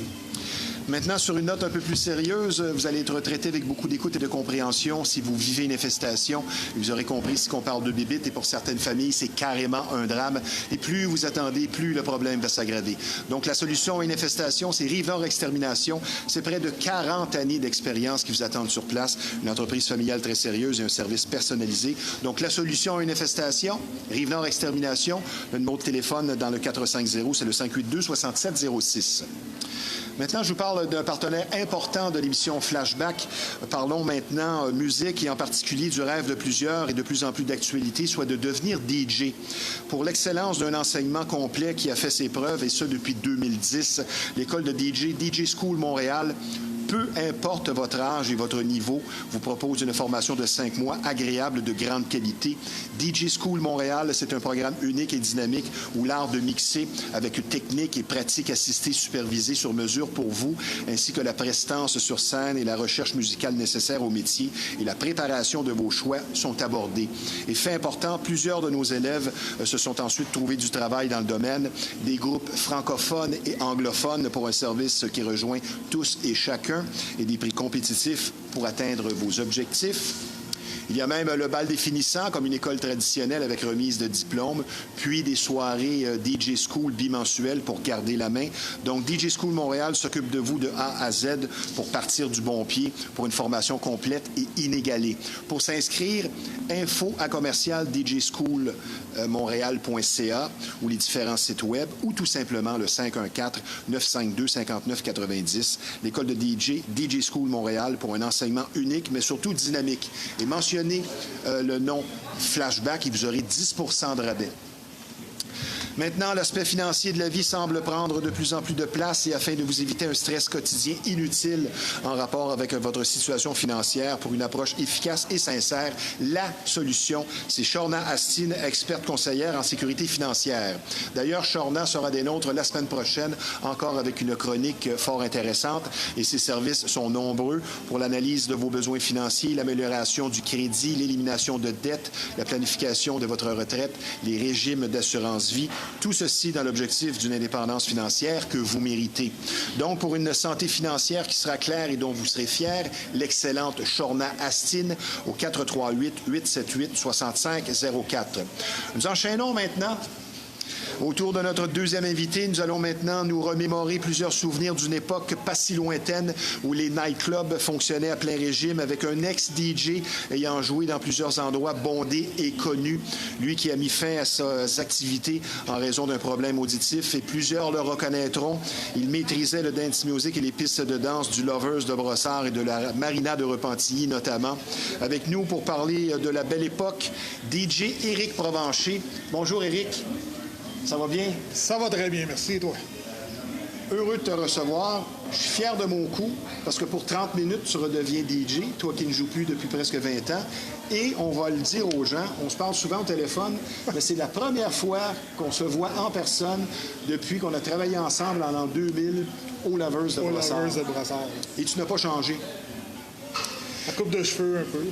Maintenant, sur une note un peu plus sérieuse, vous allez être traité avec beaucoup d'écoute et de compréhension si vous vivez une infestation. Vous aurez compris ici qu'on parle de bébites et pour certaines familles, c'est carrément un drame. Et plus vous attendez, plus le problème va s'aggraver. Donc, la solution à une infestation, c'est Rive-Nord Extermination. C'est près de 40 années d'expérience qui vous attendent sur place. Une entreprise familiale très sérieuse et un service personnalisé. Donc, la solution à une infestation, Rive-Nord Extermination. Le numéro de téléphone dans le 450, c'est le 582-6706. Maintenant, je vous parle d'un partenaire important de l'émission Flashback. Parlons maintenant musique et en particulier du rêve de plusieurs et de plus en plus d'actualité, soit de devenir DJ. Pour l'excellence d'un enseignement complet qui a fait ses preuves, et ce depuis 2010, l'école de DJ, DJ School Montréal, peu importe votre âge et votre niveau, vous propose une formation de 5 mois agréable de grande qualité. DJ School Montréal, c'est un programme unique et dynamique où l'art de mixer avec technique et pratique assistée supervisée sur mesure pour vous, ainsi que la prestance sur scène et la recherche musicale nécessaire au métier et la préparation de vos choix sont abordés. Et fait important, plusieurs de nos élèves se sont ensuite trouvés du travail dans le domaine, des groupes francophones et anglophones pour un service qui rejoint tous et chacun et des prix compétitifs pour atteindre vos objectifs. Il y a même le bal des finissants, comme une école traditionnelle avec remise de diplôme, puis des soirées DJ School bimensuelles pour garder la main. Donc, DJ School Montréal s'occupe de vous de A à Z pour partir du bon pied pour une formation complète et inégalée. Pour s'inscrire, info@djschoolmontréal.ca ou les différents sites web ou tout simplement le 514-952-5990. L'école de DJ School Montréal pour un enseignement unique, mais surtout dynamique. Et mentionnez le nom Flashback et vous aurez 10 % de rabais. Maintenant, l'aspect financier de la vie semble prendre de plus en plus de place et afin de vous éviter un stress quotidien inutile en rapport avec votre situation financière pour une approche efficace et sincère, la solution, c'est Shorna Astin, experte conseillère en sécurité financière. D'ailleurs, Shorna sera des nôtres la semaine prochaine, encore avec une chronique fort intéressante et ses services sont nombreux pour l'analyse de vos besoins financiers, l'amélioration du crédit, l'élimination de dettes, la planification de votre retraite, les régimes d'assurance vie. Tout ceci dans l'objectif d'une indépendance financière que vous méritez. Donc, pour une santé financière qui sera claire et dont vous serez fiers, l'excellente Shorna Astin au 438-878-6504. Nous enchaînons maintenant. Autour de notre deuxième invité, nous allons maintenant nous remémorer plusieurs souvenirs d'une époque pas si lointaine où les nightclubs fonctionnaient à plein régime avec un ex-DJ ayant joué dans plusieurs endroits bondés et connus. Lui qui a mis fin à ses activités en raison d'un problème auditif et plusieurs le reconnaîtront. Il maîtrisait le dance music et les pistes de danse du Lovers de Brossard et de la Marina de Repentigny notamment. Avec nous pour parler de la belle époque, DJ Éric Provencher. Bonjour Éric. Ça va bien? Ça va très bien, merci, et toi? Heureux de te recevoir. Je suis fier de mon coup, parce que pour 30 minutes, tu redeviens DJ, toi qui ne joues plus depuis presque 20 ans. Et on va le dire aux gens, on se parle souvent au téléphone, mais c'est la première fois qu'on se voit en personne depuis qu'on a travaillé ensemble en l'an 2000 au Lovers de Brossard. Et tu n'as pas changé. La coupe de cheveux, un peu.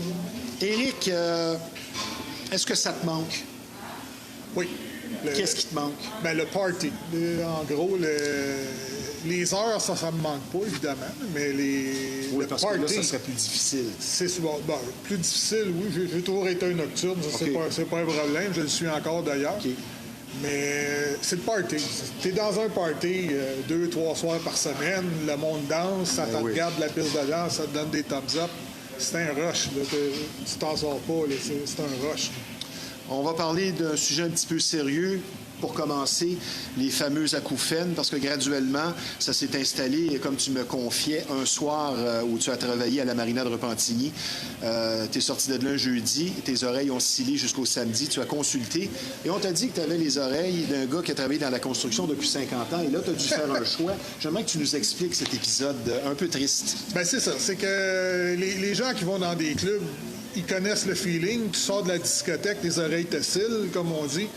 Éric, est-ce que ça te manque? Oui. Qu'est-ce qui te manque? Ben, le party. En gros, les heures, ça me manque pas, évidemment, mais le party, que là, ça serait plus difficile. C'est souvent plus difficile, oui. J'ai toujours été un nocturne, ça, c'est pas un problème. Je le suis encore, d'ailleurs. Okay. Mais c'est le party. T'es dans un party 2-3 soirs par semaine, le monde danse, ça te regarde la piste de danse, ça te donne des thumbs up. C'est un rush. Là. Tu t'en sors pas, c'est un rush. On va parler d'un sujet un petit peu sérieux. pour commencer, les fameux acouphènes, parce que graduellement, ça s'est installé, comme tu me confiais, un soir où tu as travaillé à la marina de Repentigny. Tu es sorti de là un jeudi, tes oreilles ont scellé jusqu'au samedi, tu as consulté, et on t'a dit que tu avais les oreilles d'un gars qui a travaillé dans la construction depuis 50 ans, et là, tu as dû faire un choix. J'aimerais que tu nous expliques cet épisode un peu triste. Ben c'est ça, c'est que les gens qui vont dans des clubs, ils connaissent le feeling. Tu sors de la discothèque, les oreilles te scellent, comme on dit.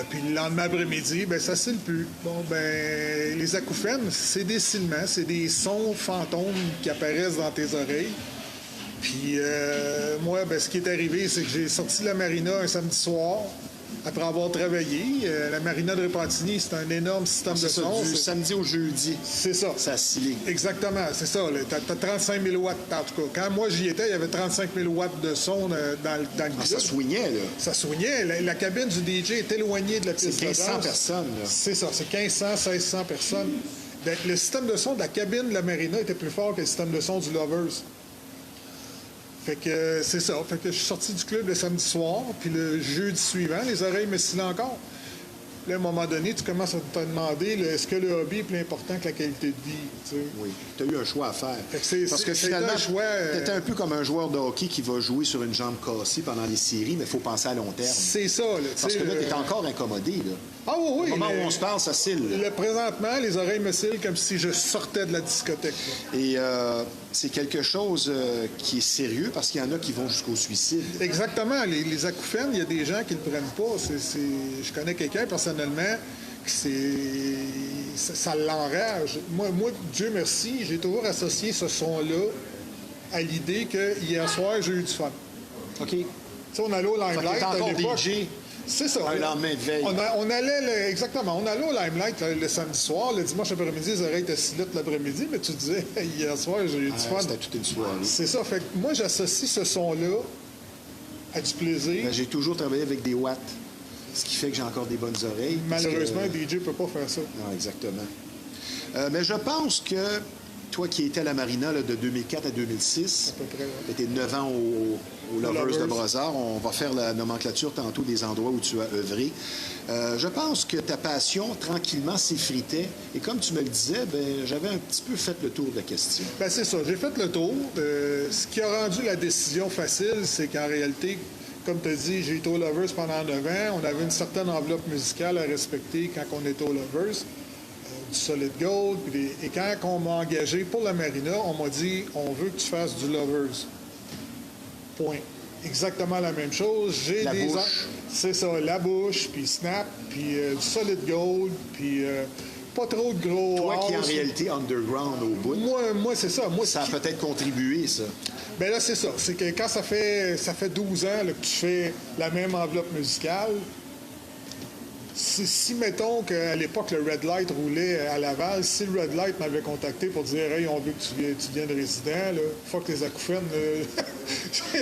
Puis le lendemain après-midi, ben ça scelle plus. Bon, ben les acouphènes, c'est des silements, c'est des sons fantômes qui apparaissent dans tes oreilles. Puis moi, ben, ce qui est arrivé, c'est que j'ai sorti de la marina un samedi soir, après avoir travaillé. La marina de Repentigny, c'est un énorme système de son. Du samedi au jeudi. C'est ça. Ça a scellé. Exactement, c'est ça. Tu as 35 000 watts, en tout cas. Quand moi j'y étais, il y avait 35 000 watts de son dans le club. Ça soignait, là. Ça soignait. La cabine du DJ est éloignée de la piste de danse. C'est 1500 personnes, là. C'est ça, c'est 1500, 1600 personnes. Le système de son de la cabine de la marina était plus fort que le système de son du Lovers. Fait que c'est ça. Fait que je suis sorti du club le samedi soir, puis le jeudi suivant, les oreilles me scellent encore. Là, à un moment donné, tu commences à te demander est-ce que le hobby est plus important que la qualité de vie? Tu sais? Oui. Tu as eu un choix à faire. Parce que finalement, tu étais un peu comme un joueur de hockey qui va jouer sur une jambe cassée pendant les séries, mais il faut penser à long terme. C'est ça. Là, parce que là, tu es encore incommodé. Là. Ah oui. Au moment où on se parle, ça scelle. Présentement, les oreilles me scellent comme si je sortais de la discothèque. Là. Et c'est quelque chose qui est sérieux parce qu'il y en a qui vont jusqu'au suicide. Exactement. Les acouphènes, il y a des gens qui ne le prennent pas. Je connais quelqu'un personnellement ça l'enrage. Moi, Dieu merci, j'ai toujours associé ce son-là à l'idée que hier soir, j'ai eu du fun. OK. Tu sais, on allait au Limelight à l'époque. DJ. C'est ça. Un lendemain de veille. On allait, exactement, on allait au Limelight le samedi soir. Le dimanche après-midi, les oreilles étaient silettes l'après-midi, mais tu disais, hier soir, j'ai eu du fun. C'était toute une soirée. C'est ça. Fait que moi, j'associe ce son-là à du plaisir. Ben, j'ai toujours travaillé avec des watts, ce qui fait que j'ai encore des bonnes oreilles. Malheureusement, un DJ ne peut pas faire ça. Non, exactement. Mais je pense que toi qui étais à la Marina là, de 2004 à 2006, à peu près, ouais. tu étais 9 ans au Lovers de Brossard. On va faire la nomenclature tantôt des endroits où tu as œuvré. Je pense que ta passion, tranquillement, s'effritait. Et comme tu me le disais, ben, j'avais un petit peu fait le tour de la question. Ben, c'est ça. J'ai fait le tour. Ce qui a rendu la décision facile, c'est qu'en réalité, comme tu as dit, j'ai été au Lovers pendant 9 ans. On avait une certaine enveloppe musicale à respecter quand on était au Lovers. Du Solid Gold. Et quand on m'a engagé pour la Marina, on m'a dit « On veut que tu fasses du Lovers. » Point. Exactement la même chose. J'ai la des bouche. C'est ça, la bouche, puis Snap, puis du Solid Gold, puis pas trop de gros Toi qui es en house. réalité underground au bout. Moi c'est ça. Moi, ça a peut-être contribué, ça. Ben là, c'est ça. C'est que quand ça fait 12 ans là, que tu fais la même enveloppe musicale, si mettons qu'à l'époque, le Red Light roulait à Laval, si le Red Light m'avait contacté pour dire « Hey, on veut que tu viennes résident, là, fuck les acouphènes. »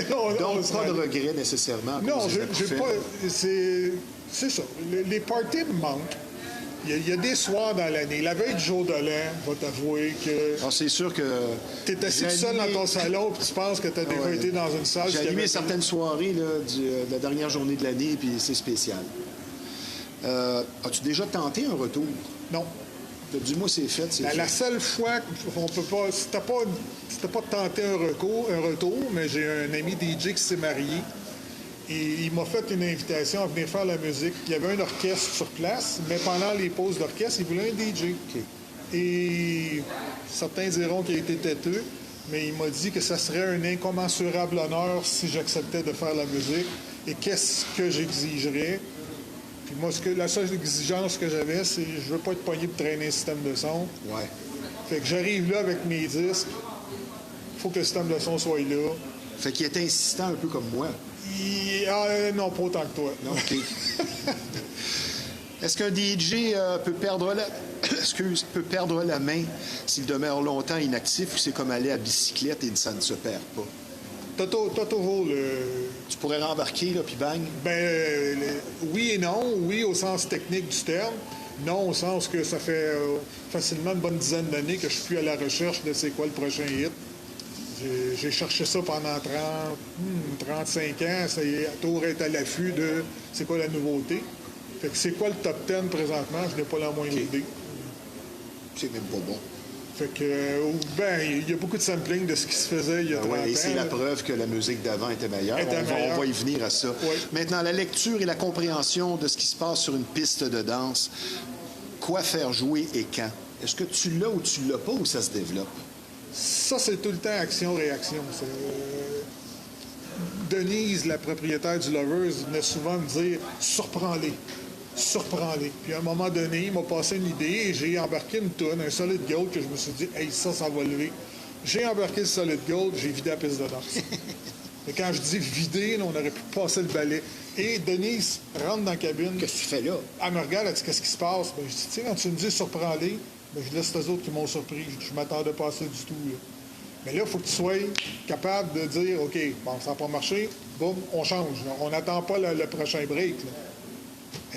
Donc, pas de regret nécessairement. Non, j'ai pas... C'est ça. Les parties me manquent. Il y a des soirs dans l'année. La veille du jour de l'an, je vais t'avouer que... Alors, c'est sûr que... Tu es assis tout seul dans ton salon et tu penses que tu as déjà été dans une salle... J'ai animé certaines soirées là, de la dernière journée de l'année, puis c'est spécial. As-tu déjà tenté un retour? Non. Dis-moi, c'est fait. La seule fois qu'on peut pas... C'était pas de tenter un retour, mais j'ai un ami DJ qui s'est marié. Et il m'a fait une invitation à venir faire la musique. Il y avait un orchestre sur place, mais pendant les pauses d'orchestre, il voulait un DJ. Okay. Et certains diront qu'il a été têteux, mais il m'a dit que ça serait un incommensurable honneur si j'acceptais de faire la musique. Et qu'est-ce que j'exigerais? Puis moi, la seule exigence que j'avais, c'est je veux pas être pogné pour traîner un système de son. Ouais. Fait que j'arrive là avec mes disques. Il faut que le système de son soit là. Fait qu'il était insistant un peu comme moi. Non, pas autant que toi. Non, OK. Est-ce qu'un DJ peut perdre la main s'il demeure longtemps inactif ou c'est comme aller à bicyclette et ça ne se perd pas? T'as toujours le... Tu pourrais rembarquer, là, puis bang? Oui et non. Oui, au sens technique du terme. Non, au sens que ça fait facilement une bonne dizaine d'années que je suis à la recherche de c'est quoi le prochain hit. J'ai cherché ça pendant 35 ans. Ça y est, toujours être à l'affût de c'est quoi la nouveauté. Fait que c'est quoi le top 10 présentement? Je n'ai pas la moindre idée. C'est même pas bon. Fait que, il y a beaucoup de sampling de ce qui se faisait il y a 30 ans. Et c'est la preuve que la musique d'avant était meilleure. On va y venir à ça. Oui. Maintenant, la lecture et la compréhension de ce qui se passe sur une piste de danse. Quoi faire jouer et quand? Est-ce que tu l'as ou tu l'as pas ou ça se développe? Ça, c'est tout le temps action-réaction. Denise, la propriétaire du Lovers, venait souvent me dire « surprends-les ». Surprends-les. Puis à un moment donné, il m'a passé une idée et j'ai embarqué une toune, un solid gold, que je me suis dit, hey, ça va lever. J'ai embarqué le solid gold, j'ai vidé la piste de danse. Et quand je dis vider, là, on aurait pu passer le balai. Et Denise rentre dans la cabine. Qu'est-ce que tu fais là? Elle me regarde, elle dit, qu'est-ce qui se passe? Ben, je dis, tu sais, quand tu me dis surprends-les, ben, je laisse les autres qui m'ont surpris. Je m'attendais pas à ça du tout. Là. Mais là, il faut que tu sois capable de dire, OK, bon, ça n'a pas marché, boum, on change. On n'attend pas le prochain break. Là.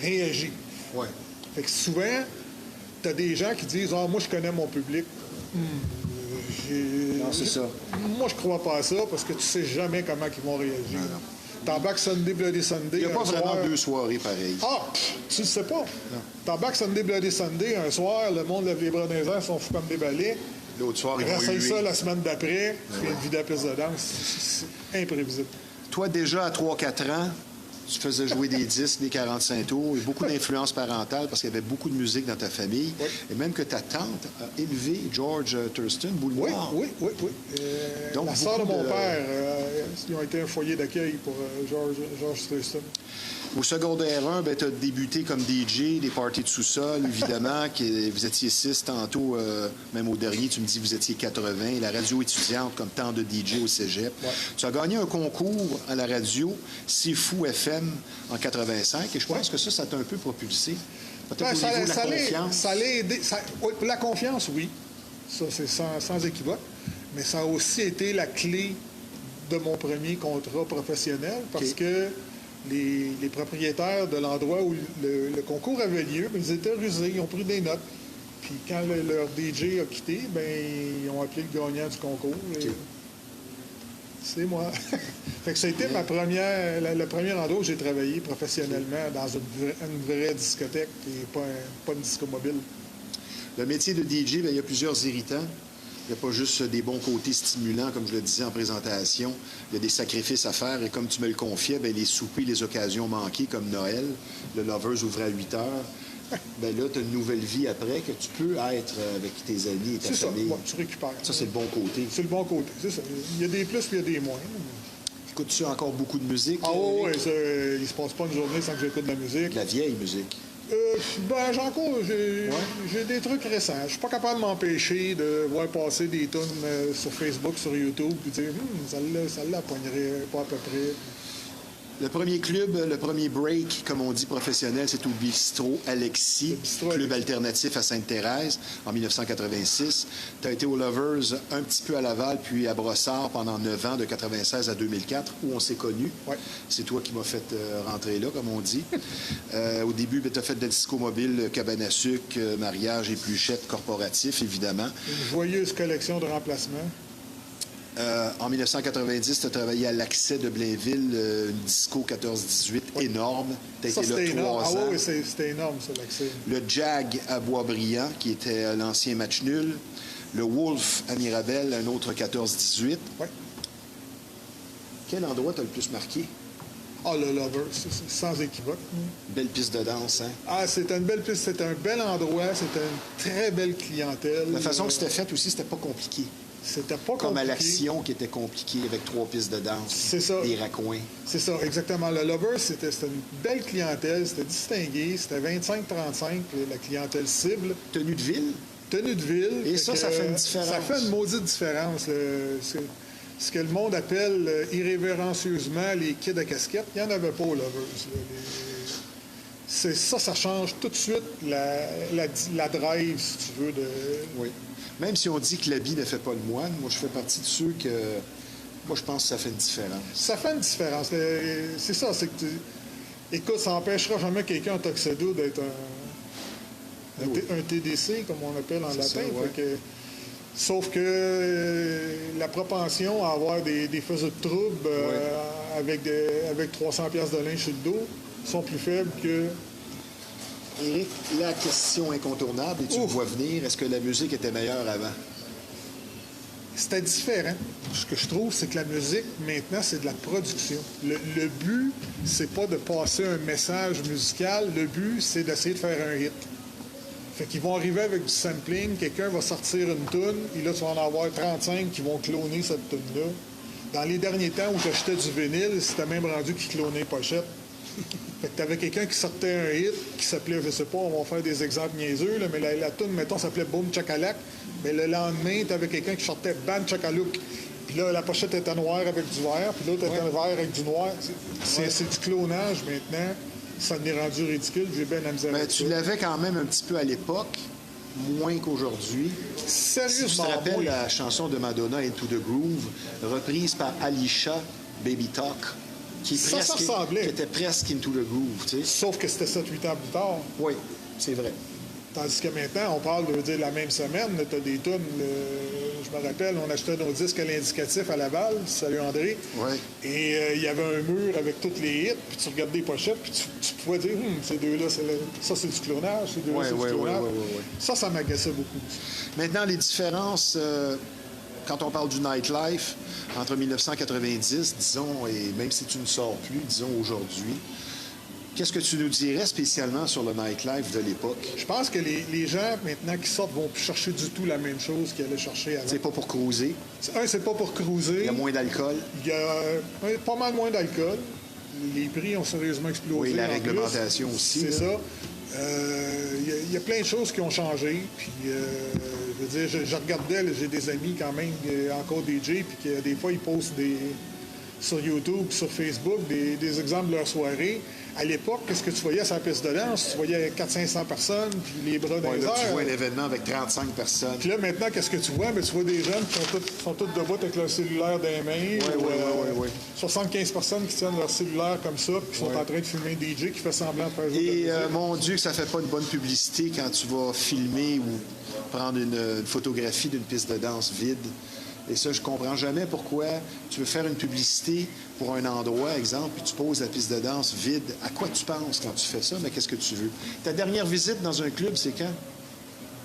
Réagis. Ouais. Fait que souvent, tu as des gens qui disent ah, moi, je connais mon public. Non, c'est ça. Moi, je crois pas à ça parce que tu sais jamais comment ils vont réagir. T'embarques Sunday Bloody Sunday. Il n'y a pas un vraiment soir... deux soirées pareilles. Ah, tu le sais pas. T'embarques Sunday Bloody Sunday un soir, le monde lève les bras dans les airs, sont fous comme des balais. L'autre soir, ils vont Réessaye huer. ça la semaine d'après, tu viens de vider la piste de danse. C'est imprévisible. Toi, déjà à 3-4 ans, tu faisais jouer des disques, des 45 tours, et beaucoup d'influence parentale parce qu'il y avait beaucoup de musique dans ta famille. Oui. Et même que ta tante a élevé George Thurston, Boule Oui, Noire. oui. Donc, la sœur de beaucoup mon de- père, ils ont été un foyer d'accueil pour George Thurston. Au secondaire 1, tu as débuté comme DJ, des parties de sous-sol, évidemment. Vous étiez 6 tantôt, même au dernier, tu me dis que vous étiez 80. La radio étudiante, comme tant de DJ au cégep. Ouais. Tu as gagné un concours à la radio, C'est Fou FM, en 85. Et je pense que ça t'a un peu propulsé. Peut-être au niveau de la confiance. Ça l'a aidé. Oui, pour la confiance, oui. Ça, c'est sans équivoque. Mais ça a aussi été la clé de mon premier contrat professionnel parce que les propriétaires de l'endroit où le concours avait lieu, ils étaient rusés, ils ont pris des notes. Puis quand leur DJ a quitté, ils ont appelé le gagnant du concours. Et c'est moi. Fait que ça a été le premier endroit où j'ai travaillé professionnellement dans une vraie discothèque et pas une disco mobile. Le métier de DJ, il y a plusieurs irritants. Il n'y a pas juste des bons côtés stimulants, comme je le disais en présentation. Il y a des sacrifices à faire. Et comme tu me le confiais, les soupers, les occasions manquées, comme Noël, le Lovers ouvrait à 8 heures. Là, tu as une nouvelle vie après que tu peux être avec tes amis et ta C'est ça, famille. ouais, tu récupères. Ça, c'est le bon côté. C'est le bon côté, c'est ça. Il y a des plus puis il y a des moins. Écoutes-tu encore beaucoup de musique? Ah oui, il se passe pas une journée sans que j'écoute de la musique. De la vieille musique. J'ai des trucs récents. Je suis pas capable de m'empêcher de voir passer des tunes sur Facebook, sur YouTube, puis dire celle-là poignerait pas à peu près. Le premier club, le premier break, comme on dit professionnel, c'est au Bistrot Alexis, Bistrot club Alexis. alternatif à Sainte-Thérèse, en 1986. Tu as été aux Lovers un petit peu à Laval, puis à Brossard pendant 9 ans, de 96 à 2004, où on s'est connus. Ouais. C'est toi qui m'as fait rentrer là, comme on dit. Au début, tu as fait de la disco mobile, cabane à sucre, mariage, épluchette, corporatif, évidemment. Une joyeuse collection de remplacements. En 1990, tu as travaillé à l'Accès de Blainville, une disco 14-18 énorme. Tu as Ça, été c'était là 3 énorme. ans. Ah oui, c'était énorme, ça, l'accès. Le Jag à Boisbriand, qui était l'ancien match nul. Le Wolf à Mirabel, un autre 14-18. Oui. Quel endroit t'as le plus marqué? Ah, le Lover, c'est sans équivoque. Belle piste de danse, hein? Ah, c'était une belle piste, c'était un bel endroit, c'était une très belle clientèle. La façon que c'était fait aussi, c'était pas compliqué. C'était pas Comme à compliqué. l'Action, qui était compliqué, avec 3 pistes de danse. C'est ça. Des raccoins. C'est ça, exactement. Le Lover, c'était une belle clientèle, c'était distingué, c'était 25-35, la clientèle cible. Tenue de ville. Tenue de ville. Et ça fait une différence. Ça fait une maudite différence. Ce que le monde appelle irrévérencieusement les kids à casquette, il n'y en avait pas aux Lovers. Ça change tout de suite la drive, si tu veux. Oui. Même si on dit que l'habit ne fait pas le moine, moi, je fais partie de ceux que... Moi, je pense que ça fait une différence. Ça fait une différence. C'est ça, c'est que écoute, ça n'empêchera jamais quelqu'un en tuxedo d'être un TDC, comme on appelle en latin. ça, ouais. Fait que, sauf que la propension à avoir des faisceaux de troubles avec 300 pièces de linge sur le dos sont plus faibles que Éric, la question incontournable, et tu me vois venir, est-ce que la musique était meilleure avant? C'était différent. Ce que je trouve, c'est que la musique, maintenant, c'est de la production. Le but, c'est pas de passer un message musical. Le but, c'est d'essayer de faire un hit. Fait qu'ils vont arriver avec du sampling, quelqu'un va sortir une toune, et là, tu vas en avoir 35 qui vont cloner cette toune-là. Dans les derniers temps où tu achetais du vinyle, c'était même rendu qu'ils clonaient les pochettes. Fait que t'avais quelqu'un qui sortait un hit qui s'appelait, je sais pas, on va faire des exemples niaiseux, là, mais la toune, mettons, s'appelait Boom Chakalak. Mais le lendemain, t'avais quelqu'un qui sortait Ban Chakalouk. Puis là, la pochette était noire avec du vert, puis l'autre était vert avec du noir. C'est du clonage maintenant. Ça en est rendu ridicule. J'ai bien la misère. Mais avec tu ça. l'avais quand même un petit peu à l'époque, moins qu'aujourd'hui. Si tu Sérieusement, te rappelles moi, la chanson de Madonna, Into the Groove, reprise par Alicia, Baby Talk, qui était presque Into the Groove, tu sais. sauf que c'était 7-8 ans plus tard. Oui, c'est vrai. Tandis que maintenant, on parle de dire la même semaine, tu as des tunes. Je me rappelle, on achetait nos disques à l'indicatif à Laval, salut André. Ouais. Et il y avait un mur avec toutes les hits, puis tu regardais les pochettes, puis tu pouvais dire, ces deux-là, ça c'est du clonage, ces deux-là, c'est du clonage. Ça m'agaçait beaucoup. Maintenant, les différences, quand on parle du nightlife, entre 1990, disons, et même si tu ne sors plus, disons aujourd'hui, qu'est-ce que tu nous dirais spécialement sur le nightlife de l'époque? Je pense que les gens, maintenant, qui sortent, vont plus chercher du tout la même chose qu'ils allaient chercher avant. C'est pas pour cruiser, C'est pas pour cruiser. il y a moins d'alcool. Il y a pas mal moins d'alcool. Les prix ont sérieusement explosé. Oui, la en réglementation plus. aussi, C'est là. ça. Il y a plein de choses qui ont changé. Puis, je veux dire, je regardais, là, j'ai des amis quand même, encore DJ, puis que des fois, ils postent sur YouTube, sur Facebook, des exemples de leur soirée. À l'époque, qu'est-ce que tu voyais sur la piste de danse? Tu voyais 400-500 personnes, puis les bras dans les Là, tu airs. vois un événement avec 35 personnes. Puis là, maintenant, qu'est-ce que tu vois? Mais tu vois des jeunes qui sont tous debout avec leur cellulaire dans les mains. Oui. 75 personnes qui tiennent leur cellulaire comme ça, puis qui sont en train de filmer un DJ qui fait semblant de faire jouer de Et la musique. mon Dieu, que ça fait pas une bonne publicité quand tu vas filmer ou prendre une photographie d'une piste de danse vide. Et ça, je comprends jamais pourquoi tu veux faire une publicité pour un endroit, exemple, puis tu poses la piste de danse vide. À quoi tu penses quand tu fais ça? Mais qu'est-ce que tu veux? Ta dernière visite dans un club, c'est quand?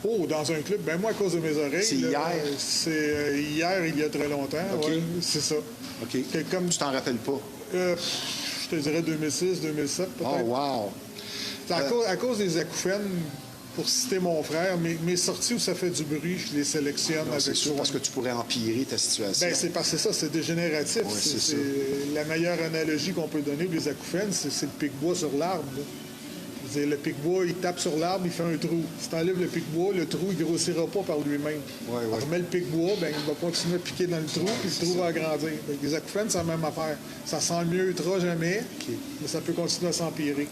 Oh, dans un club, ben moi, à cause de mes oreilles. C'est là, hier? C'est hier, il y a très longtemps. OK. Ouais, c'est ça. OK. Comme, Tu t'en rappelles pas? je te dirais 2006, 2007 peut-être. Oh, wow! C'est à cause des acouphènes, pour citer mon frère, mes sorties où ça fait du bruit, je les sélectionne avec C'est sûr, soin. parce que tu pourrais empirer ta situation. Ben, c'est parce que c'est dégénératif. Ouais, c'est ça. La meilleure analogie qu'on peut donner des acouphènes, c'est le pic-bois sur l'arbre. Là. Je veux dire, le pic-bois, il tape sur l'arbre, il fait un trou. Si tu enlèves le pic-bois, le trou, il grossira pas par lui-même. Ouais. On remet le pic-bois, ben, il va continuer à piquer dans le trou, puis le trou va agrandir. Fait que les acouphènes, c'est la même affaire. Ça s'enmieutra jamais, mais ça peut continuer à s'empirer.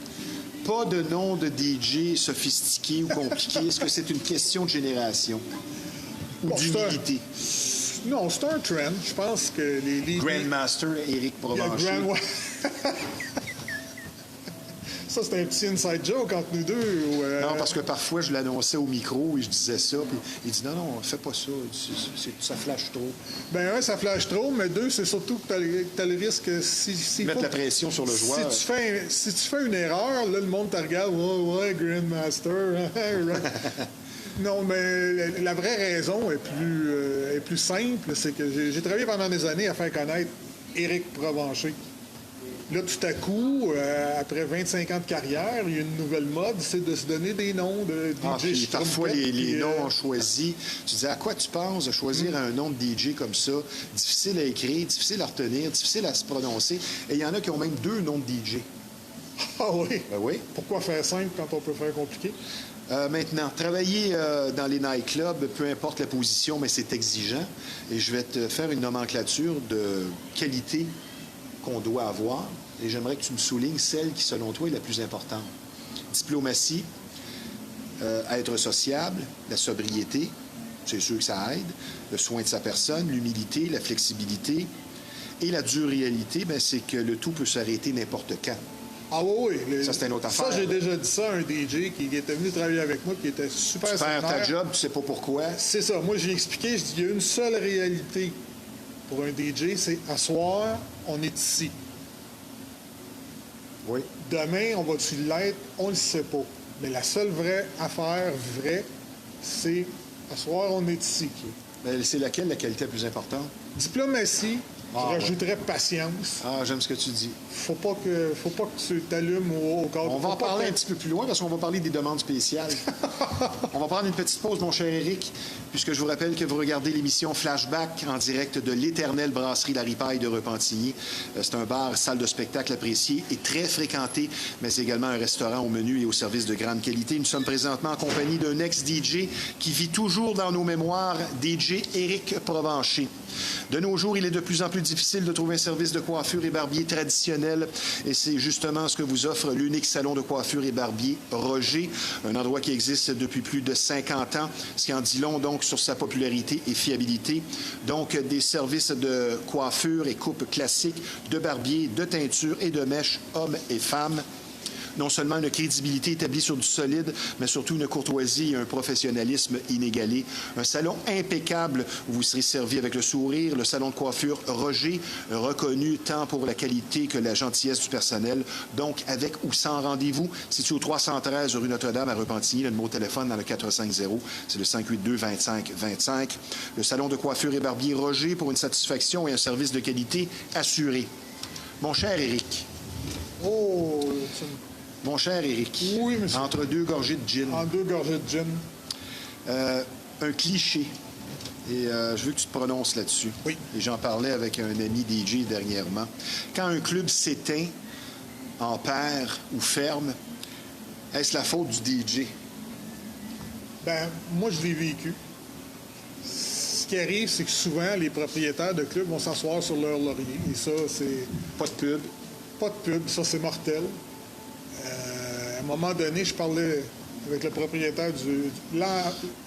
Pas de nom de DJ sophistiqué ou compliqué. Est-ce que c'est une question de génération? Ou Bon, d'humilité? Non, c'est un trend. Je pense que les Grandmaster Éric Il y a Provencher. Ça, c'est un petit inside joke entre nous deux. Non, parce que parfois, je l'annonçais au micro et je disais ça. Puis il dit non, fais pas ça. Ça flash trop. Ben, un, ça flash trop, mais deux, c'est surtout que tu as le risque que si Mettre la pression sur le joueur. Si tu fais une erreur, là, le monde te regarde. Ouais, Grandmaster. Non, mais la vraie raison est plus simple. C'est que j'ai travaillé pendant des années à faire connaître Éric Provencher. Là, tout à coup, après 25 ans de carrière, il y a une nouvelle mode, c'est de se donner des noms de DJ. Puis parfois, les noms ont choisi. Tu disais, à quoi tu penses de choisir un nom de DJ comme ça? Difficile à écrire, difficile à retenir, difficile à se prononcer. Et il y en a qui ont même 2 noms de DJ. Ah oui? Ben oui. Pourquoi faire simple quand on peut faire compliqué? Maintenant, travailler dans les nightclubs, peu importe la position, mais c'est exigeant. Et je vais te faire une nomenclature de qualité qu'on doit avoir. Et j'aimerais que tu me soulignes celle qui, selon toi, est la plus importante. Diplomatie, être sociable, la sobriété, c'est sûr que ça aide, le soin de sa personne, l'humilité, la flexibilité. Et la dure réalité, ben, c'est que le tout peut s'arrêter n'importe quand. Ah oui. Ça, c'est une autre affaire. Ça, j'ai déjà dit ça à un DJ qui était venu travailler avec moi, qui était super Tu perds ta sévère. job, tu sais pas pourquoi. C'est ça. Moi, j'ai expliqué, je dis, il y a une seule réalité pour un DJ, c'est à soir, on est ici. Oui. Demain, on va-tu l'être? On ne le sait pas. Mais la seule vraie affaire, c'est, à ce soir, on est ici. Mais c'est laquelle la qualité la plus importante? Diplomatie, je rajouterais patience. Ah, j'aime ce que tu dis. Faut pas que tu t'allumes au cadre. On va en parler un petit peu plus loin parce qu'on va parler des demandes spéciales. On va prendre une petite pause, mon cher Éric, puisque je vous rappelle que vous regardez l'émission Flashback en direct de l'éternelle brasserie La Ripaille de Repentigny. C'est un bar, salle de spectacle apprécié et très fréquenté, mais c'est également un restaurant au menu et au service de grande qualité. Nous sommes présentement en compagnie d'un ex-DJ qui vit toujours dans nos mémoires, DJ Éric Provencher. De nos jours, il est de plus en plus difficile de trouver un service de coiffure et barbier traditionnel et c'est justement ce que vous offre l'unique salon de coiffure et barbier Roger, un endroit qui existe depuis plus de 50 ans, ce qui en dit long donc sur sa popularité et fiabilité. Donc des services de coiffure et coupe classique, de barbier, de teinture et de mèche, hommes et femmes. Non seulement une crédibilité établie sur du solide, mais surtout une courtoisie et un professionnalisme inégalé. Un salon impeccable où vous serez servi avec le sourire. Le salon de coiffure Roger, reconnu tant pour la qualité que la gentillesse du personnel. Donc, avec ou sans rendez-vous, situé au 313 rue Notre-Dame à Repentigny. Le numéro de téléphone dans le 450, c'est le 582-25-25. Le salon de coiffure et barbier Roger pour une satisfaction et un service de qualité assuré. Mon cher Éric. Oh, Mon cher Éric, oui, monsieur. Entre deux gorgées de gin. En 2 gorgées de gin. Un cliché. Et je veux que tu te prononces là-dessus. Oui. Et j'en parlais avec un ami DJ dernièrement. Quand un club s'éteint en père ou ferme, est-ce la faute du DJ? Ben, moi, je l'ai vécu. Ce qui arrive, c'est que souvent, les propriétaires de clubs vont s'asseoir sur leur laurier. Et ça, c'est... Pas de pub. Pas de pub, ça, c'est mortel. À un moment donné, je parlais avec le propriétaire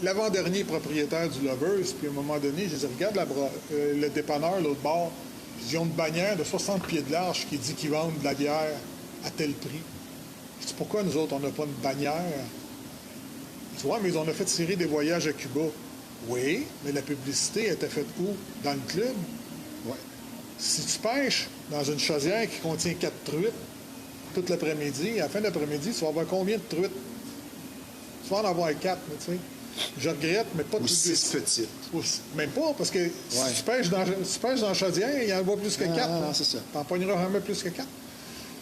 l'avant-dernier propriétaire du Lovers, puis à un moment donné, je dis, regarde le dépanneur, l'autre bord, ils ont une bannière de 60 pieds de large qui dit qu'ils vendent de la bière à tel prix. Je dis, pourquoi nous autres, on n'a pas une bannière? Je dis, ouais, mais on a fait tirer des voyages à Cuba. Oui, mais la publicité était faite où? Dans le club? Ouais. Si tu pêches dans une chaudière qui contient 4 truites toute l'après-midi, à la fin de l'après-midi, tu vas avoir combien de truites? Tu vas en avoir 4, tu sais. Je regrette, mais pas Ou toutes 6 petites. Même pas, parce que si tu pêches dans la chaudière, il y en va plus que 4. Ah, c'est ça. Tu n'en pogneras jamais plus que 4.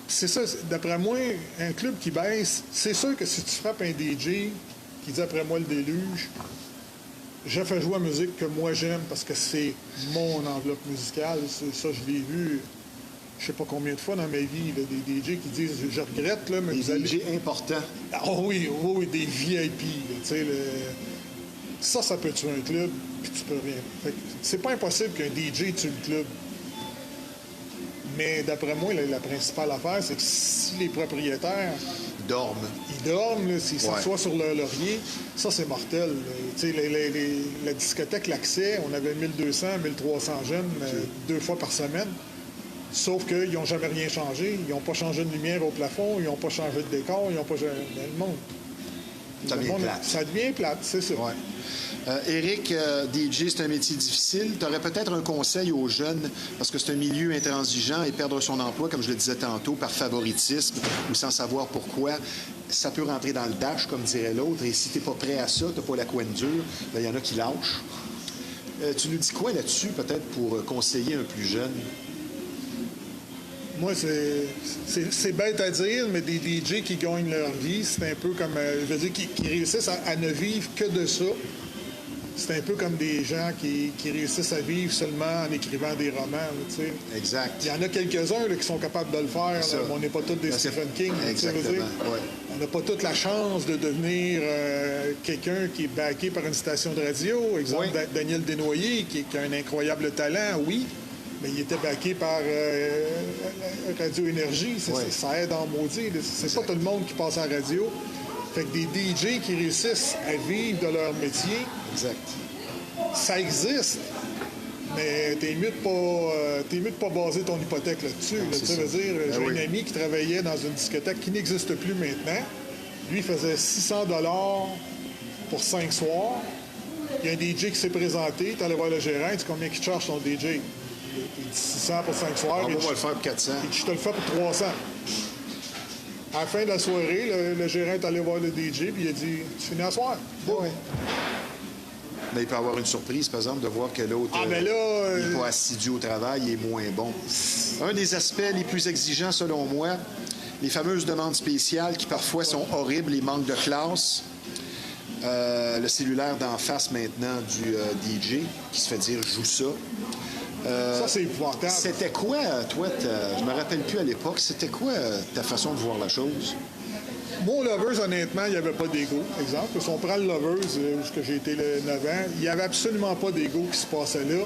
C'est ça, d'après moi, un club qui baisse, c'est sûr que si tu frappes un DJ qui dit après moi le déluge, je fais jouer la musique que moi j'aime parce que c'est mon enveloppe musicale. Ça, je l'ai vu, je sais pas combien de fois dans ma vie, là, des DJ qui disent je regrette, là, mais Des vous allez. DJ importants. Oh oui, des VIP. Tu sais, ça peut tuer un club, puis tu peux rien. Fait que c'est pas impossible qu'un DJ tue le club. Mais d'après moi, la principale affaire, c'est que si les propriétaires Dorment. ils dorment, là, s'ils s'assoient sur leur laurier, ça, c'est mortel. Tu sais, la discothèque L'Accès, on avait 1200, 1300 jeunes 2 fois par semaine. Sauf qu'ils n'ont jamais rien changé. Ils n'ont pas changé de lumière au plafond, ils n'ont pas changé de décor, ils n'ont pas changé... Le monde... Ça devient plate. Ça devient plate, c'est ça. Ouais. Éric, DJ, c'est un métier difficile. Tu aurais peut-être un conseil aux jeunes, parce que c'est un milieu intransigeant et perdre son emploi, comme je le disais tantôt, par favoritisme ou sans savoir pourquoi, ça peut rentrer dans le dash, comme dirait l'autre. Et si tu n'es pas prêt à ça, tu n'as pas la couenne dure, il y en a qui lâchent. Tu nous dis quoi là-dessus, peut-être, pour conseiller un plus jeune? Moi, c'est bête à dire, mais des DJ qui gagnent leur vie, c'est un peu comme, je veux dire, qui réussissent à ne vivre que de ça. C'est un peu comme des gens qui réussissent à vivre seulement en écrivant des romans, tu sais. Exact. Il y en a quelques-uns là, qui sont capables de le faire, là, mais on n'est pas tous des Stephen King. Exactement, ouais. On n'a pas toute la chance de devenir quelqu'un qui est backé par une station de radio. Exemple, Daniel Desnoyers, qui a un incroyable talent, oui, mais il était backé par Radio Énergie. Ça aide en maudit. C'est pas tout le monde qui passe en radio. Fait que des DJ qui réussissent à vivre de leur métier, exact. Ça existe, mais t'es mieux de pas baser ton hypothèque là-dessus. Ça veut dire, j'ai un ami qui travaillait dans une discothèque qui n'existe plus maintenant. Lui, il faisait 600 $ pour 5 soirs. Il y a un DJ qui s'est présenté, tu allais voir le gérant, il dit combien il te charge ton DJ? Il dit 600 pour 5 soirs. On va le faire pour 400. Il dit, je te le fais pour 300. À la fin de la soirée, le gérant est allé voir le DJ puis il a dit « Tu finis à soir? » Oui. Mais il peut avoir une surprise, par exemple, de voir que l'autre mais là, n'est pas assidu au travail, il est moins bon. Un des aspects les plus exigeants, selon moi, les fameuses demandes spéciales qui parfois sont horribles, les manques de classe. Le cellulaire d'en face maintenant du DJ qui se fait dire « joue ça ». Ça, c'est épouvantable. C'était quoi, toi, je me rappelle plus à l'époque, c'était quoi ta façon de voir la chose? Mon Lovers, honnêtement, il n'y avait pas d'ego. Exemple, si on prend le Lovers, où j'ai été le 9 ans, il n'y avait absolument pas d'ego qui se passait là.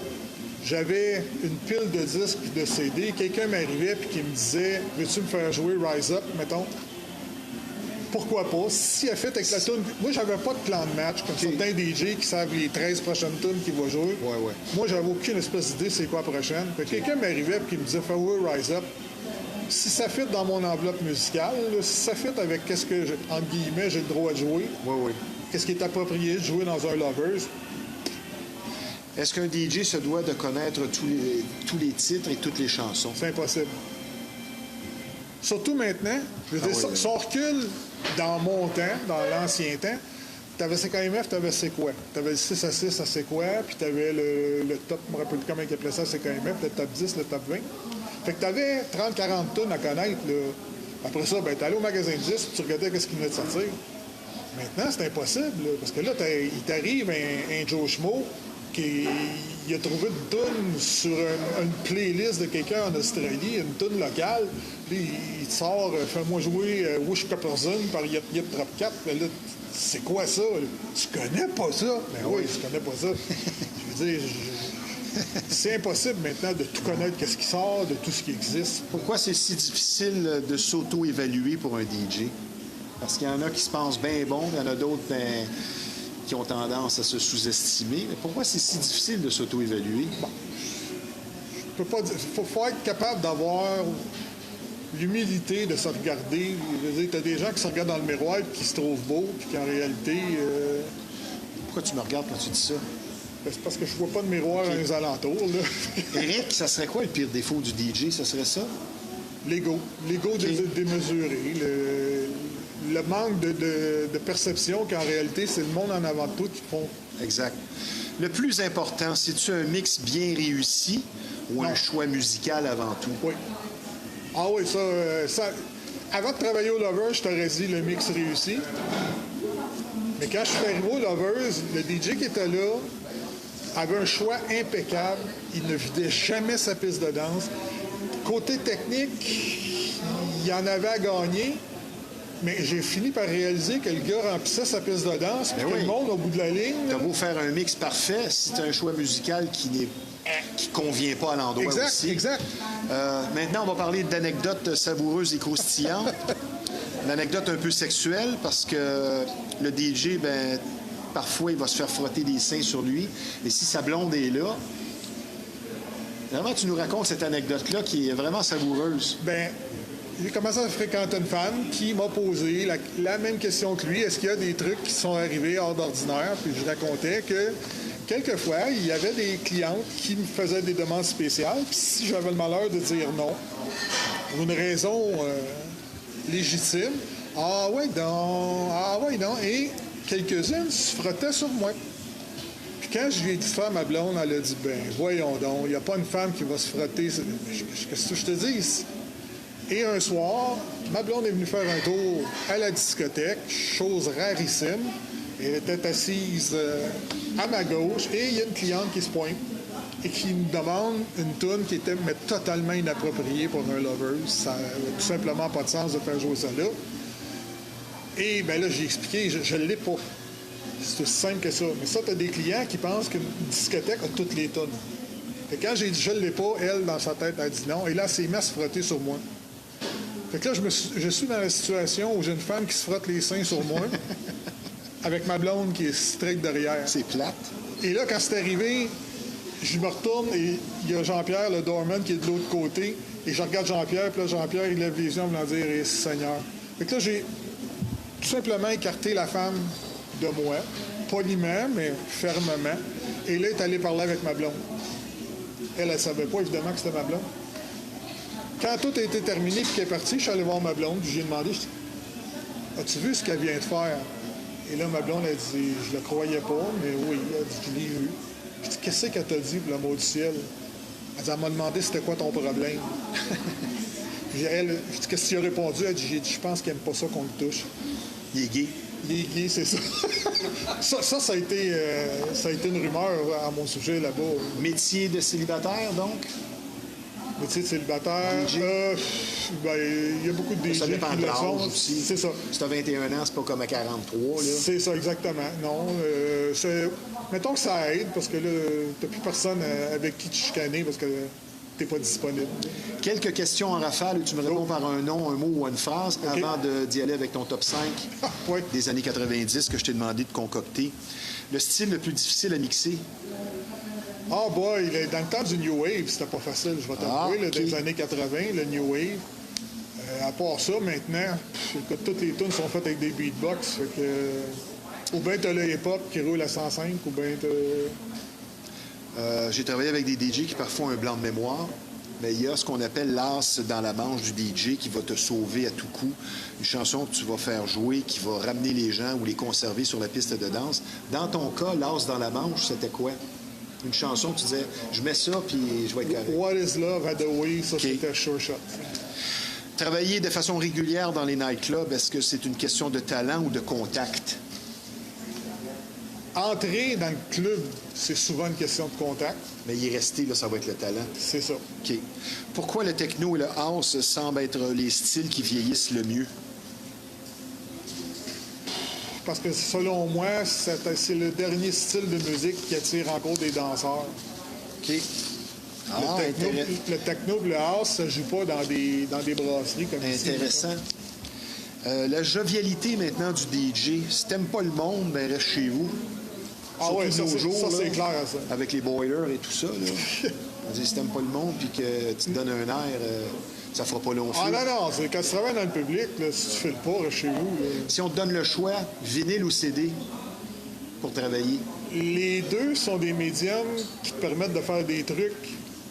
J'avais une pile de disques et de CD. Quelqu'un m'arrivait et qui me disait « Veux-tu me faire jouer Rise Up, mettons? » Pourquoi pas? Si elle fait avec la tune... Moi, j'avais pas de plan de match, comme certains DJ qui savent les 13 prochaines tunes qu'il va jouer. Ouais. Moi, j'avais aucune espèce d'idée c'est quoi la prochaine. Fait que quelqu'un m'arrivait et qui me disait « Fais jouer Rise Up. » Si ça fit dans mon enveloppe musicale, là, si ça fit avec qu'est-ce que, entre guillemets, j'ai le droit de jouer, qu'est-ce qui est approprié de jouer dans un Lovers. Est-ce qu'un DJ se doit de connaître tous les titres et toutes les chansons? C'est impossible. Surtout maintenant. Je veux dire, si on recule dans mon temps, dans l'ancien temps, t'avais CKMF, t'avais C'est quoi? T'avais le 6 à 6 à C'est quoi? Puis t'avais le top, je me rappelle plus comment ils appelaient ça, CKMF, le top 10, le top 20. Fait que t'avais 30-40 tonnes à connaître, là. Après ça, ben t'allais au magasin de disques, tu regardais qu'est-ce qui venait de sortir. Maintenant, c'est impossible, là, parce que là, il t'arrive un Joe Schmo qui a trouvé une toune sur une playlist de quelqu'un en Australie, une toune locale, puis il te sort « Fais-moi jouer Wish Copperzone par Yep Yep Drop 4 », là, c'est quoi ça? Là? Tu connais pas ça? Ben oui, je connais pas ça. Je veux dire... C'est impossible maintenant de tout connaître, qu'est-ce qui sort, de tout ce qui existe. Pourquoi c'est si difficile de s'auto-évaluer pour un DJ? Parce qu'il y en a qui se pensent bien bons, il y en a d'autres qui ont tendance à se sous-estimer. Mais pourquoi c'est si difficile de s'auto-évaluer? Bon. Je peux pas dire. Faut être capable d'avoir l'humilité de se regarder. Je veux dire, t'as des gens qui se regardent dans le miroir et qui se trouvent beaux, puis qu'en réalité... Pourquoi tu me regardes quand tu dis ça? C'est parce que je vois pas de miroir dans les alentours. Là. Éric, ça serait quoi le pire défaut du DJ? Ça serait ça? L'ego. L'ego démesuré. Le manque de perception qu'en réalité, c'est le monde en avant de tout qui font. Exact. Le plus important, c'est-tu un mix bien réussi ou un choix musical avant tout? Oui. Ah oui, ça... Avant de travailler au Lovers, je t'aurais dit le mix réussi. Mais quand je suis arrivé au Lovers, le DJ qui était là avait un choix impeccable. Il ne vidait jamais sa piste de danse. Côté technique, il y en avait à gagner, mais j'ai fini par réaliser que le gars remplissait sa piste de danse, puis que le monde, au bout de la ligne... T'as beau faire un mix parfait, si t'as un choix musical qui convient pas à l'endroit aussi. Exact. Maintenant, on va parler d'anecdotes savoureuses et croustillantes. Une anecdote un peu sexuelle, parce que le DJ, parfois, il va se faire frotter des seins sur lui. Et si sa blonde est là, vraiment, tu nous racontes cette anecdote-là qui est vraiment savoureuse. J'ai commencé à fréquenter une femme qui m'a posé la même question que lui. Est-ce qu'il y a des trucs qui sont arrivés hors d'ordinaire? Puis je racontais que quelquefois, il y avait des clientes qui me faisaient des demandes spéciales. Puis si j'avais le malheur de dire non, pour une raison légitime, ah ouais non, et quelques-unes se frottaient sur moi. Puis quand je lui ai dit ça à ma blonde, elle a dit, voyons donc, il n'y a pas une femme qui va se frotter. Qu'est-ce que je te dis? Et un soir, ma blonde est venue faire un tour à la discothèque, chose rarissime. Elle était assise à ma gauche et il y a une cliente qui se pointe et qui me demande une toune qui était totalement inappropriée pour un lover. Ça n'avait tout simplement pas de sens de faire jouer ça là. Et là, j'ai expliqué, je ne l'ai pas. C'est aussi simple que ça. Mais ça, tu as des clients qui pensent qu'une discothèque a toutes les tonnes. Et quand j'ai dit je ne l'ai pas, elle, dans sa tête, a dit non. Et là, elle s'est mise à se frotter sur moi. Fait que là, je suis dans la situation où j'ai une femme qui se frotte les seins sur moi, avec ma blonde qui est straight derrière. C'est plate. Et là, quand c'est arrivé, je me retourne et il y a Jean-Pierre, le doorman, qui est de l'autre côté. Et je regarde Jean-Pierre, puis là, Jean-Pierre, il lève les yeux en me dire « Seigneur ». Fait que là, j'ai tout simplement écarté la femme de moi, poliment, mais fermement. Et là, elle est allée parler avec ma blonde. Elle ne savait pas, évidemment, que c'était ma blonde. quand tout a été terminé et qu'elle est partie, je suis allé voir ma blonde, puis j'ai demandé, je dis, as-tu vu ce qu'elle vient de faire? Et là, ma blonde, elle dit, je le croyais pas, mais oui, elle dit, je l'ai vu. Je dis, qu'est-ce qu'elle t'a dit pour l'amour du ciel? Elle dit, elle m'a demandé c'était quoi ton problème. Puis elle, je dis, qu'est-ce que tu as répondu? Elle dit, je pense qu'elle n'aime pas ça qu'on le touche. Il est gay. Il est gay, c'est ça. ça a été une rumeur à mon sujet là-bas. Métier de célibataire, donc? Métier de célibataire. DJ? Il y a beaucoup de DJ Ça dépend qui de le l'âge sont. aussi. C'est ça. Si tu as 21 ans, c'est pas comme à 43. Là. C'est ça, exactement. Non. Mettons que ça aide parce que là, t'as plus personne avec qui te chicaner parce que t'es pas disponible. Quelques questions en rafale où tu me réponds par un nom, un mot ou une phrase avant d'y aller avec ton top 5 Oui. des années 90 que je t'ai demandé de concocter. Le style le plus difficile à mixer? Ah boy, dans le temps du New Wave, c'était pas facile, je vais t'avouer. Dans les années 80, le New Wave. À part ça, maintenant, écoute, toutes les tunes sont faites avec des beatbox. Fait que, ou bien t'as le hip-hop qui roule à 105, ou bien J'ai travaillé avec des DJ qui parfois ont un blanc de mémoire, mais il y a ce qu'on appelle l'as dans la manche du DJ qui va te sauver à tout coup. Une chanson que tu vas faire jouer, qui va ramener les gens ou les conserver sur la piste de danse. Dans ton cas, l'as dans la manche, c'était quoi? Une chanson que tu disais, je mets ça, puis je vais être correct. What is Love, Hathaway, ça c'était Sure Shot. Travailler de façon régulière dans les nightclubs, est-ce que c'est une question de talent ou de contact? Entrer dans le club, c'est souvent une question de contact. Mais y rester, là, ça va être le talent. C'est ça. OK. Pourquoi le techno et le house semblent être les styles qui vieillissent le mieux? Parce que selon moi, c'est le dernier style de musique qui attire encore des danseurs. OK. Le techno et le house, ça ne joue pas dans des brasseries comme ici. Intéressant. La jovialité maintenant du DJ. Si t'aimes pas le monde, ben reste chez vous. Ah oui, ça nos jours, c'est là, clair, ça. avec les boilers et tout ça. Là. On dit, si t'aimes pas le monde puis que tu te donnes un air, ça fera pas long feu. Ah non, c'est quand tu travailles dans le public, là, si tu fais le pas, reste chez vous. Là. Si on te donne le choix, vinyle ou CD pour travailler? Les deux sont des médiums qui te permettent de faire des trucs.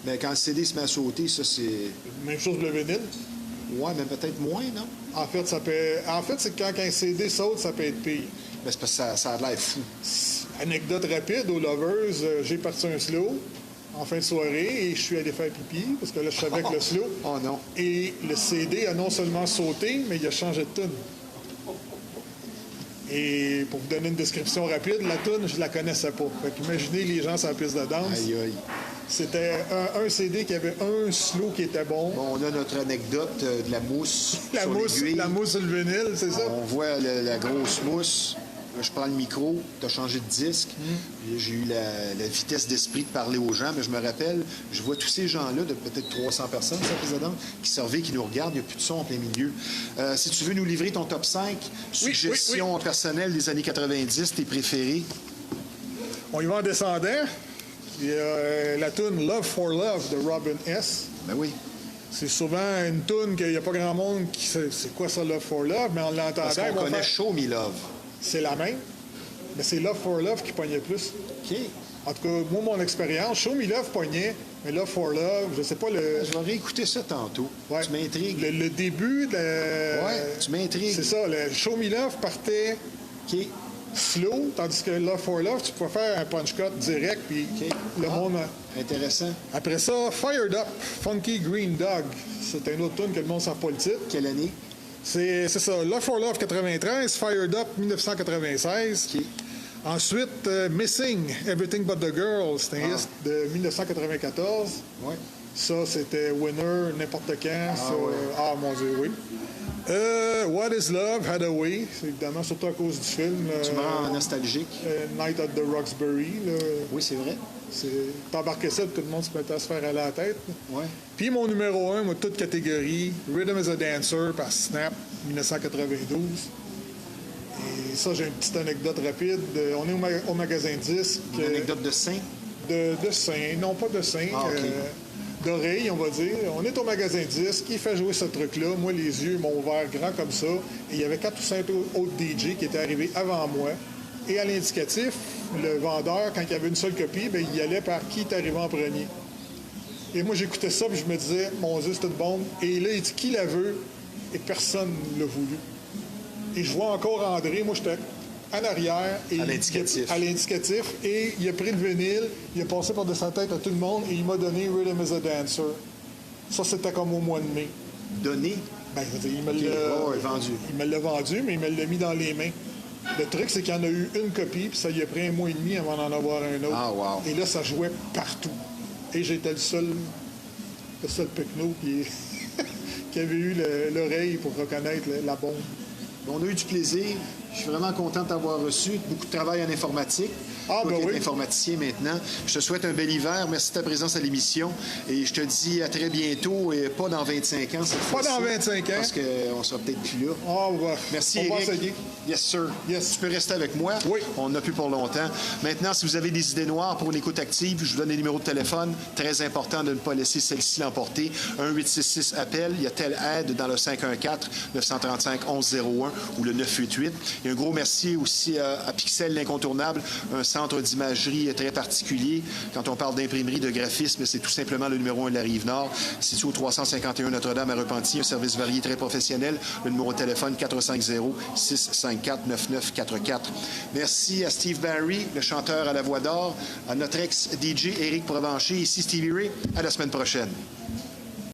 Mais quand le CD se met à sauter, ça c'est... Même chose que le vinyle. Ouais, mais peut-être moins, non? En fait, c'est quand un CD saute, ça peut être pire. Ben, c'est parce que ça a l'air fou. Anecdote rapide, aux Lovers, j'ai parti un slow en fin de soirée et je suis allé faire pipi parce que là, je savais que le slow. Oh non. Et le CD a non seulement sauté, mais il a changé de tune. Et pour vous donner une description rapide, la tune, je la connaissais pas. Fait qu'imaginez les gens sur la piste de danse. Aïe, aïe. C'était un CD qui avait un slow qui était bon. Bon, on a notre anecdote de la mousse sur l'aiguille. La mousse sur le vinyle, c'est ça? On voit la grosse mousse. Là, je prends le micro, tu as changé de disque. J'ai eu la vitesse d'esprit de parler aux gens, mais je me rappelle, je vois tous ces gens-là, de peut-être 300 personnes, ça faisait donc, qui surveillent, qui nous regardent, il n'y a plus de son en plein milieu. Si tu veux nous livrer ton top 5, suggestions personnelles des années 90, tes préférés. On y va en descendant. Il y a la tune Love for Love de Robin S. Ben oui. C'est souvent une tune qu'il n'y a pas grand monde qui sait c'est quoi ça, Love for Love, mais on l'entendait. Parce qu'on connaît Show Me Love. C'est la même, mais c'est Love for Love qui pognait plus. OK. En tout cas, moi, mon expérience, Show Me Love pognait, mais Love for Love, je sais pas le... Je vais réécouter ça tantôt. Ouais. Tu m'intrigues. Le début de... Ouais, tu m'intrigues. C'est ça, le Show Me Love partait OK. slow, tandis que Love for Love, tu pouvais faire un punch cut direct, puis le monde... Intéressant. Après ça, Fired Up, Funky Green Dog. C'est un autre tune que le monde ne sait pas le titre. Quelle année? C'est ça, Love for Love 93, Fired Up 1996. OK. Ensuite, Missing, Everything But the Girl, c'est un hit de 1994. Ouais. Ça, c'était Winner, n'importe quand. Mon Dieu, oui. What is Love, Hathaway, c'est évidemment surtout à cause du film. Tu me rends nostalgique. Night at the Roxbury. Là. Oui, c'est vrai. T'embarquais ça, tout le monde se mettait à se faire aller à la tête. Ouais. Puis mon numéro 1, moi, toute catégorie, Rhythm is a Dancer par Snap, 1992. Et ça, j'ai une petite anecdote rapide. On est au magasin de disques. Une anecdote de sein? De sein, non pas de sein. D'oreille, on va dire. On est au magasin de disques, il fait jouer ce truc-là. Moi, les yeux m'ont ouvert grand comme ça. Et il y avait 4 ou 5 autres DJ qui étaient arrivés avant moi. Et à l'indicatif, le vendeur, quand il y avait une seule copie, bien, il y allait par qui est arrivé en premier. Et moi, j'écoutais ça, puis je me disais, mon Dieu, c'est une bombe. Et là, il dit, qui la veut? Et personne ne l'a voulu. Et je vois encore André, moi, j'étais en arrière. Et à l'indicatif. À l'indicatif. Et il a pris le vinyle, il a passé par-dessus sa tête à tout le monde, et il m'a donné Rhythm is a Dancer. Ça, c'était comme au mois de mai. Donné? Ben, je veux dire, vendu. Il me l'a vendu, mais il me l'a mis dans les mains. Le truc, c'est qu'il y en a eu une copie, puis ça y a pris 1 mois et demi avant d'en avoir un autre. Ah, wow. Et là, ça jouait partout. Et j'étais le seul pecno qui avait eu l'oreille pour reconnaître la bombe. On a eu du plaisir. Je suis vraiment content de t'avoir reçu. Beaucoup de travail en informatique. Ah, Toi ben qui es oui. informaticien maintenant. Je te souhaite un bel hiver. Merci de ta présence à l'émission. Et je te dis à très bientôt et pas dans 25 ans cette fois-ci. Pas dans 25 ans. Parce qu'on sera peut-être plus là. Ah, ouais. Merci, On va Éric. essayer. Yes, sir. Yes. Tu peux rester avec moi. Oui. On n'a plus pour longtemps. Maintenant, si vous avez des idées noires pour une écoute active, je vous donne les numéros de téléphone. Très important de ne pas laisser celle-ci l'emporter. 1-866-APPEL. Il y a telle aide dans le 514-935-1101 ou le 988. Et un gros merci aussi à Pixel, l'incontournable, un centre d'imagerie très particulier. Quand on parle d'imprimerie, de graphisme, c'est tout simplement le numéro 1 de la Rive-Nord. Situé au 351 Notre-Dame à Repentigny, un service varié très professionnel. Le numéro de téléphone 450-654-9944. Merci à Steve Barry, le chanteur à la voix d'or, à notre ex-DJ Éric Provencher. Ici Stevie Ray. À la semaine prochaine.